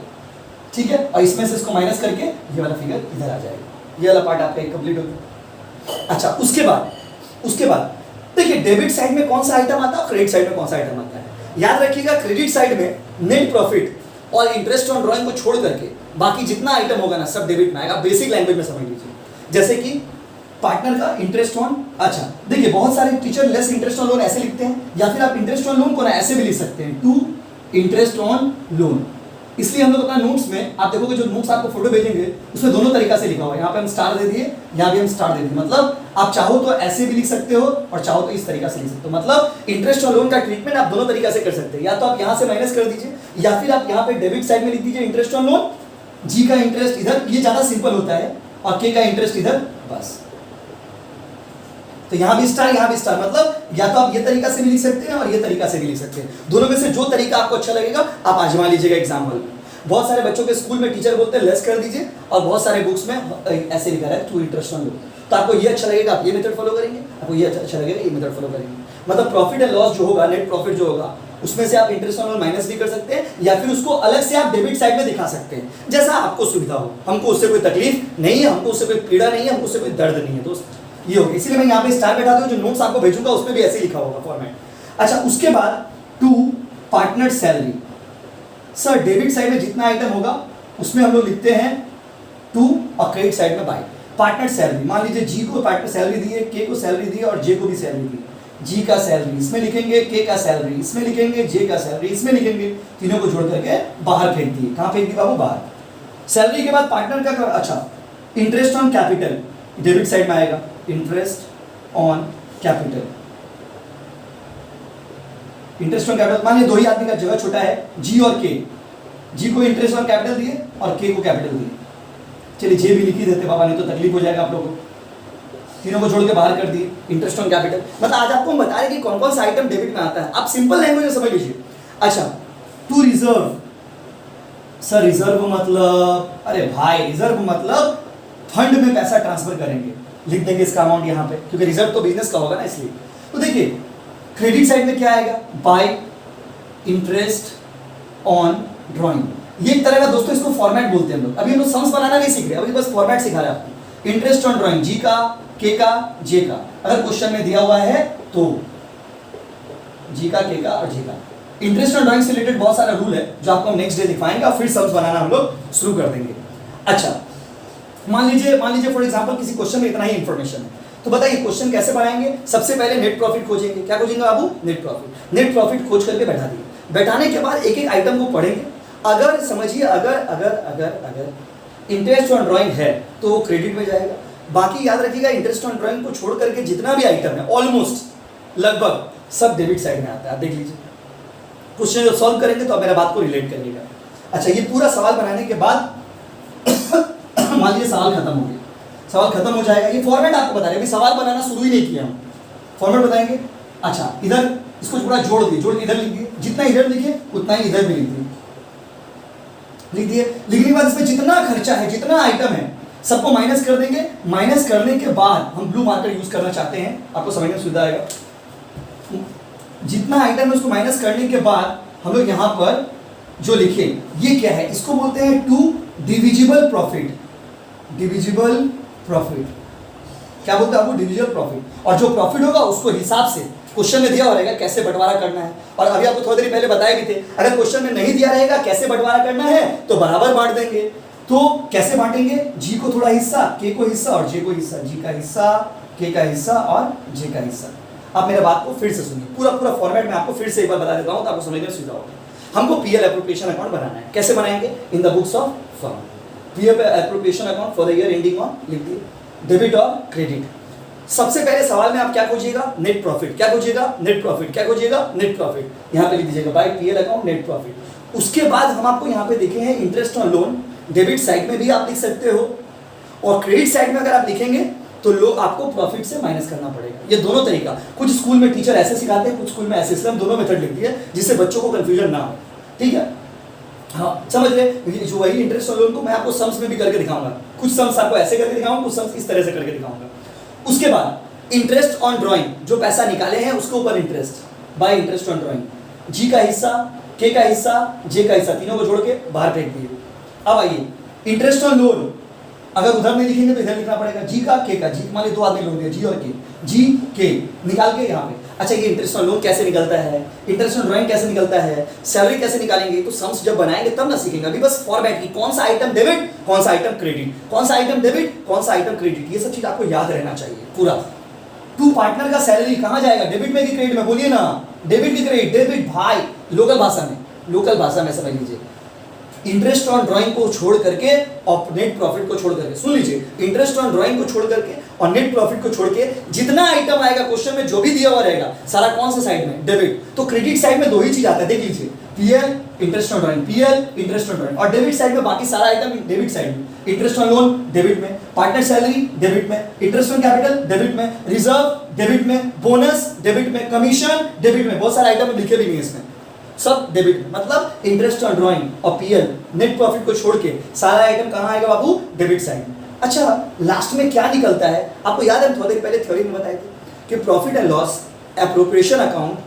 ठीक है, और इसमें से इसको माइनस करके ये वाला फिगर इधर आ जाएगा। ये वाला पार्ट आपका कंप्लीट हो गया। अच्छा उसके बाद देखिए डेबिट साइड में कौन सा आइटम आता है, क्रेडिट साइड में कौन सा आइटम आता है। याद रखिएगा क्रेडिट साइड में नेट प्रॉफिट और इंटरेस्ट ऑन ड्राइंग को छोड़ करके बाकी जितना आइटम होगा ना सब डेबिट में आएगा। बेसिक लैंग्वेज में समझ लीजिए, जैसे कि पार्टनर का इंटरेस्ट ऑन, अच्छा देखिए बहुत सारे teacher less interest on loan ऐसे लिखते हैं, या फिर आप इंटरेस्ट ऑन लोन को ना ऐसे भी लिख सकते हैं, टू इंटरेस्ट ऑन लोन। इसलिए हम लोग अपना नोट्स में आप देखोगे जो नोट्स आपको फोटो भेजेंगे उसमें दोनों तरीका से लिखा हुआ है। यहाँ पे हम स्टार दे दिए, यहाँ भी हम स्टार दे दिए। मतलब आप चाहो तो ऐसे भी लिख सकते हो और चाहो तो इस तरीका से लिख सकते हो। मतलब इंटरेस्ट ऑन लोन का ट्रीटमेंट आप दोनों तरीका से कर सकते हैं, या तो आप यहाँ से माइनस कर दीजिए या फिर आप यहाँ पे डेबिट साइड में लिख दीजिए इंटरेस्ट ऑन लोन, जी का इंटरेस्ट इधर, ये ज्यादा सिंपल होता है, और के का इंटरेस्ट इधर, बस। तो यहाँ भी स्टार यहाँ भी स्टार, मतलब या तो आप ये तरीका से भी लिख सकते हैं और ये तरीका से भी लिख सकते हैं। दोनों में से जो तरीका आपको अच्छा लगेगा आप आजमा लीजिएगा एग्जाम हॉल में। बहुत सारे बच्चों के स्कूल में टीचर बोलते हैं लेस कर दीजिए, और बहुत सारे बुक्स में ऐसे लिखा है टू इंटरेस्ट ऑन लोन। तो आपको ये अच्छा लगेगा आप ये मेथड फॉलो करेंगे, आपको ये अच्छा लगेगा ये मेथड फॉलो करेंगे। मतलब प्रॉफिट एंड लॉस जो होगा, नेट प्रॉफिट जो होगा, उसमें से आप इंटरेस्ट ऑन लोन माइनस भी कर सकते हैं, या फिर उसको अलग से आप डेबिट साइड में दिखा सकते हैं, जैसा आपको सुविधा हो। हमको उससे कोई तकलीफ नहीं है, हमको उससे कोई पीड़ा नहीं है, हमको उससे कोई दर्द नहीं है दोस्त। ये होगा, इसीलिए मैं यहाँ पे स्टार बैठा दूँ, जो नोट्स आपको भेजूंगा उसमें भी ऐसे लिखा होगा फॉर्मेट। अच्छा उसके बाद to partner salary. Sir debit side में जितना आइटम होगा उसमें हम लोग लिखते हैं टू, और क्रेडिट साइड में बाय। पार्टनर सैलरी, मान लीजिए जी को पार्टनर सैलरी दी है, के को सैलरी दी है और जे को भी सैलरी दी है। जी का सैलरी इसमें लिखेंगे, के का सैलरी इसमें लिखेंगे, जे का सैलरी इसमें लिखेंगे, तीनों को जोड़ करके बाहर फेंक दिए। कहाँ फेंक दिए बाबू, बाहर। सैलरी के बाद पार्टनर का, अच्छा interest on capital debit side में आएगा, interest on capital. Interest on capital मान लीजिए दो ही आदमी का जगह छोटा है, जी और के, जी को इंटरेस्ट ऑन कैपिटल दिए और के को कैपिटल दिए। चलिए जे भी लिख ही देते बाबा, नहीं तो तकलीफ हो जाएगा आप लोगों को। तीनों को जोड़ के बाहर कर दिए, इंटरेस्ट ऑन कैपिटल। मतलब आज आपको हम बता रहे कि कौन कौन सा आइटम डेबिट में आता है, आप सिंपल लैंग्वेज में समझ लीजिए। अच्छा टू रिजर्व, सर रिजर्व मतलब, अरे भाई रिजर्व मतलब फंड में पैसा ट्रांसफर करेंगे, लिख देंगे इसका अमाउंट यहाँ पे, क्योंकि रिजर्व तो बिजनेस का होगा ना इसलिए। तो देखिए क्रेडिट साइड में क्या आएगा, बाय इंटरेस्ट ऑन ड्राइंग। ये एक तरह का दोस्तों इसको फॉर्मेट बोलते हैं हम लोग। अभी हम लोग सम्स बनाना नहीं सीख रहे, अभी बस फॉर्मेट सिखा रहे हैं आपको। इंटरेस्ट ऑन ड्राइंग, जी का के का, जे का, अगर क्वेश्चन में दिया हुआ है तो जी का, के का और जे का। इंटरेस्ट ऑन ड्राइंग से रिलेटेड बहुत सारा रूल है जो आपको हम नेक्स्ट डे दिखाएंगे और फिर सम्स बनाना हम लोग शुरू कर देंगे। अच्छा, मान लीजिए फॉर एग्जांपल किसी क्वेश्चन में इतना ही इंफॉर्मेशन है, तो बताइए क्वेश्चन कैसे बनाएंगे। सबसे पहले नेट प्रॉफिट खोजेंगे। क्या खोजेंगे बाबू? Net profit. नेट प्रॉफिट खोज करके बैठा दिए। बैठाने के बाद एक एक आइटम को पढ़ेंगे। अगर समझिए अगर इंटरेस्ट ऑन ड्राइंग है तो वो क्रेडिट में जाएगा। बाकी याद रखिएगा इंटरेस्ट ऑन ड्राइंग को छोड़ करके जितना भी आइटम है ऑलमोस्ट लगभग सब डेबिट साइड में आता है। आप देख लीजिए क्वेश्चन जब सॉल्व करेंगे तो आप मेरा बात को रिलेट करिएगा। अच्छा, ये पूरा सवाल बनाने के बाद मान लीजिए सवाल खत्म हो गया, सवाल खत्म हो जाएगा। ये फॉर्मेट आपको बता रहे हैं, अभी सवाल बनाना शुरू ही नहीं किया हम, फॉर्मेट बताएंगे। अच्छा, इधर इसको पूरा जोड़ के इधर लिख दिए, जितना इधर लिखे उतना ही इधर भी लिख दिए। लिखने के बाद इसमें जितना खर्चा है, जितना आइटम है, सबको माइनस कर देंगे। माइनस करने के बाद हम ब्लू मार्कर यूज करना चाहते हैं, आपको समझने में सुविधा आएगा। जितना आइटम है उसको माइनस करने के बाद हम लोग यहाँ पर जो लिखे ये क्या है, इसको बोलते हैं to divisible profit. Divisible profit क्या बोलते हैं आपको? Divisible profit. और जो प्रॉफिट होगा उसको हिसाब से क्वेश्चन में दिया रहेगा कैसे बंटवारा करना है। और अभी आपको थोड़ी देर पहले बताए भी थे, अगर क्वेश्चन में नहीं दिया रहेगा कैसे बंटवारा करना है तो बराबर बांट देंगे। तो कैसे बांटेंगे? जी को थोड़ा हिस्सा, के को हिस्सा और जे को हिस्सा। जी का हिस्सा, के का हिस्सा और जे का हिस्सा। आप मेरे बात को फिर से सुनिए, पूरा फॉर्मेट में आपको फिर से एक बार बता देता हूं तो आपको समझने में सुविधा होगी। हमको पीएल एप्रोप्रिएशन अकाउंट बनाना है। कैसे बनाएंगे? इन the books of firm. PL appropriation account for the year ending on, लिख दिए, डेबिट और क्रेडिट। सबसे पहले सवाल में आप क्या खोजिएगा? Net profit. क्या खोजिएगा? Net profit. क्या खोजिएगा? Net profit. यहाँ पे लिख दीजिएगा by PL account net profit. उसके बाद हम आपको यहाँ पे देखे हैं interest on loan. Debit side में भी आप लिख सकते हो और क्रेडिट साइड में अगर आप लिखेंगे तो लोग आपको प्रॉफिट से माइनस करना पड़ेगा। ये दोनों तरीका, कुछ स्कूल में टीचर ऐसे सिखाते हैं, कुछ स्कूल में ऐसे। हम दोनों मेथड लिख दिए जिससे बच्चों को कंफ्यूजन ना हो। ठीक है, हाँ समझ रहे। जो वही इंटरेस्ट ऑन लोन को मैं आपको सम्स में भी करके दिखाऊंगा। कुछ सम्स आपको ऐसे करके दिखाऊंगा, कुछ सम्स इस तरह से करके दिखाऊंगा। उसके बाद इंटरेस्ट ऑन ड्राइंग, जो पैसा निकाले हैं उसके ऊपर interest by interest on drawing. जी का हिस्सा, के का हिस्सा, जे का हिस्सा, तीनों को जोड़ के बाहर फेंक दिए। अब आइए इंटरेस्ट ऑन लोन, अगर उधर नहीं लिखेंगे तो इधर लिखना पड़ेगा। जी का, के का। जी मान लीजिए दो आदमी लोन दिया, जी और के, जी के निकाल के यहाँ पे। अच्छा, ये इंटरेस्ट ऑन लोन कैसे निकलता है, इंटरेस्ट ऑन ड्राइंग कैसे निकलता है, सैलरी कैसे निकालेंगे, तो सम्स जब बनाएंगे तब ना सीखेंगे। अभी बस फॉर्मेट की, कौन सा आइटम डेबिट, कौन सा आइटम क्रेडिट, कौन सा आइटम डेबिट, कौन सा आइटम क्रेडिट, ये सब चीज आपको याद रहना चाहिए पूरा। टू पार्टनर का सैलरी कहाँ जाएगा? डेबिट में कि क्रेडिट में? बोलिए ना, डेबिट की क्रेडिट? डेबिट भाई, लोकल भाषा में समझ लीजिए। इंटरेस्ट ऑन ड्राइंग को छोड़ करके और नेट प्रॉफिट को छोड़ करके, सुन लीजिए, इंटरेस्ट ऑन ड्राइंग को छोड़ करके और नेट प्रॉफिट को छोड़ के जितना आइटम आएगा क्वेश्चन में, जो भी दिया हुआ रहेगा सारा कौन सा साइड में? डेबिट। तो क्रेडिट साइड में दो ही चीज आता है, देख लीजिए, PL interest on drawing, PL interest on drawing. और डेबिट साइड में बाकी सारा आइटम डेबिट साइड में। इंटरेस्ट ऑन लोन डेबिट में, पार्टनर सैलरी डेबिट में, इंटरेस्ट ऑन कैपिटल डेबिट में, रिजर्व डेबिट में, बोनस डेबिट में, कमीशन डेबिट में। बहुत सारे आइटम लिखे भी नहीं इसमें, सब डेबिट। मतलब इंटरेस्ट ऑन ड्राइंग और पीएल नेट प्रॉफिट को छोड़ के सारा आइटम कहाँ आएगा बाबू? Debit side. अच्छा, लास्ट में क्या निकलता है आपको याद है? थोड़ी देर पहले थ्योरी में बताए थे कि profit and loss appropriation account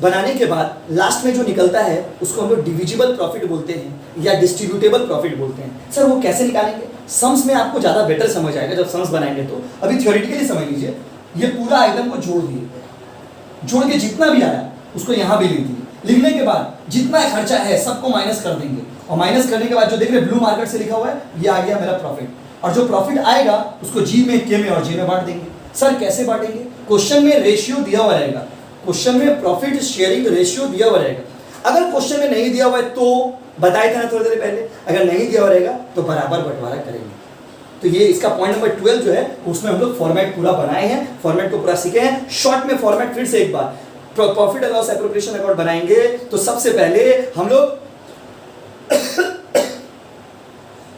बनाने के बाद लास्ट में जो निकलता है उसको हम लोग डिविजिबल प्रॉफिट बोलते हैं या डिस्ट्रीब्यूटेबल प्रॉफिट बोलते हैं। सर वो कैसे निकालेंगे? सम्स में आपको ज़्यादा बेटर समझ आएगा जब सम्स बनाएंगे। तो अभी थ्योरेटिकली समझ लीजिए, ये पूरा आइटम को जोड़ दिए, जोड़ के जितना भी आया उसको यहाँ भी लिख दिए। लिखने के बाद जितना खर्चा है सबको माइनस कर देंगे और माइनस करने के बाद जो देख रहे ब्लू मार्कर से लिखा हुआ है ये आ गया मेरा प्रॉफिट। और जो प्रॉफिट आएगा उसको जी में, के में और जे में बांट देंगे। सर कैसे बांटेंगे? क्वेश्चन में रेशियो दिया हुआ रहेगा, क्वेश्चन में प्रॉफिट शेयरिंग रेशियो दिया हुआ रहेगा। अगर क्वेश्चन में नहीं दिया हुआ है तो बताए थे ना थोड़ी देर पहले, अगर नहीं दिया हुआ रहेगा तो बराबर बंटवारा करेंगे। तो ये इसका पॉइंट नंबर 12 जो है उसमें हम लोग फॉर्मेट पूरा बनाए हैं, फॉर्मेट को पूरा सीखे हैं। शॉर्ट में फॉर्मेट फिर से एक बार, profit and loss appropriation account बनाएंगे तो सबसे पहले हम लोग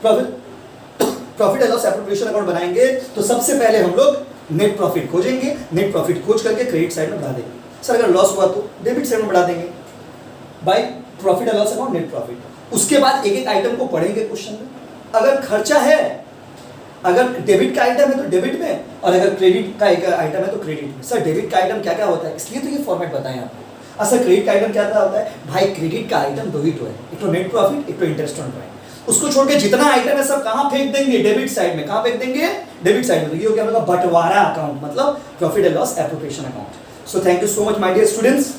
profit and loss appropriation account बनाएंगे तो सबसे पहले हम लोग नेट प्रॉफिट खोजेंगे। नेट प्रॉफिट खोज करके क्रेडिट साइड में बढ़ा देंगे। सर अगर लॉस हुआ तो डेबिट साइड में बढ़ा देंगे by profit and loss account net profit. उसके बाद एक एक आइटम को पढ़ेंगे क्वेश्चन में। अगर खर्चा है, अगर डेबिट का आइटम है तो डेबिट में, और अगर क्रेडिट का एक आइटम है तो क्रेडिट में। सर डेबिट का आइटम क्या क्या होता है, इसलिए तो ये फॉर्मेट बताएं आपको। सर क्रेडिट का आइटम क्या क्या होता है? भाई क्रेडिट का आइटम दो ही तो है, एक तो नेट प्रॉफिट, एक तो इंटरेस्ट ऑन ड्राइंग। उसको छोड़ के जितना आइटम है सब कहां फेंक देंगे, डेबिट साइड में। कहां फेंक देंगे, डेबिट साइड में। तो ये हो गया मतलब बंटवारा अकाउंट, मतलब profit and loss appropriation account. So thank you so much my dear students.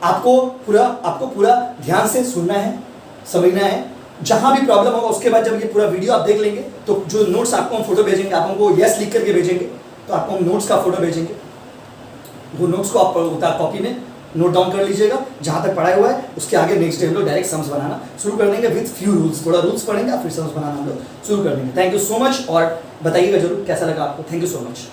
आपको पूरा ध्यान से सुनना है, समझना है। जहां भी प्रॉब्लम होगा उसके बाद जब ये पूरा वीडियो आप देख लेंगे तो जो नोट्स आपको हम फोटो भेजेंगे, आप हमको यस लिख करके भेजेंगे, तो आपको हम नोट्स का फोटो भेजेंगे। वो नोट्स को आप कॉपी में नोट डाउन कर लीजिएगा, जहां तक पढ़ाया हुआ है उसके आगे नेक्स्ट डे हम लोग डायरेक्ट सम्स बनाना शुरू कर देंगे विद फ्यू रूल्स। थोड़ा रूल्स पढ़ेंगे, फिर सम्स बनाना हम लोग शुरू कर देंगे। थैंक यू सो मच, और बताइएगा जरूर कैसा लगा आपको। Thank you so much.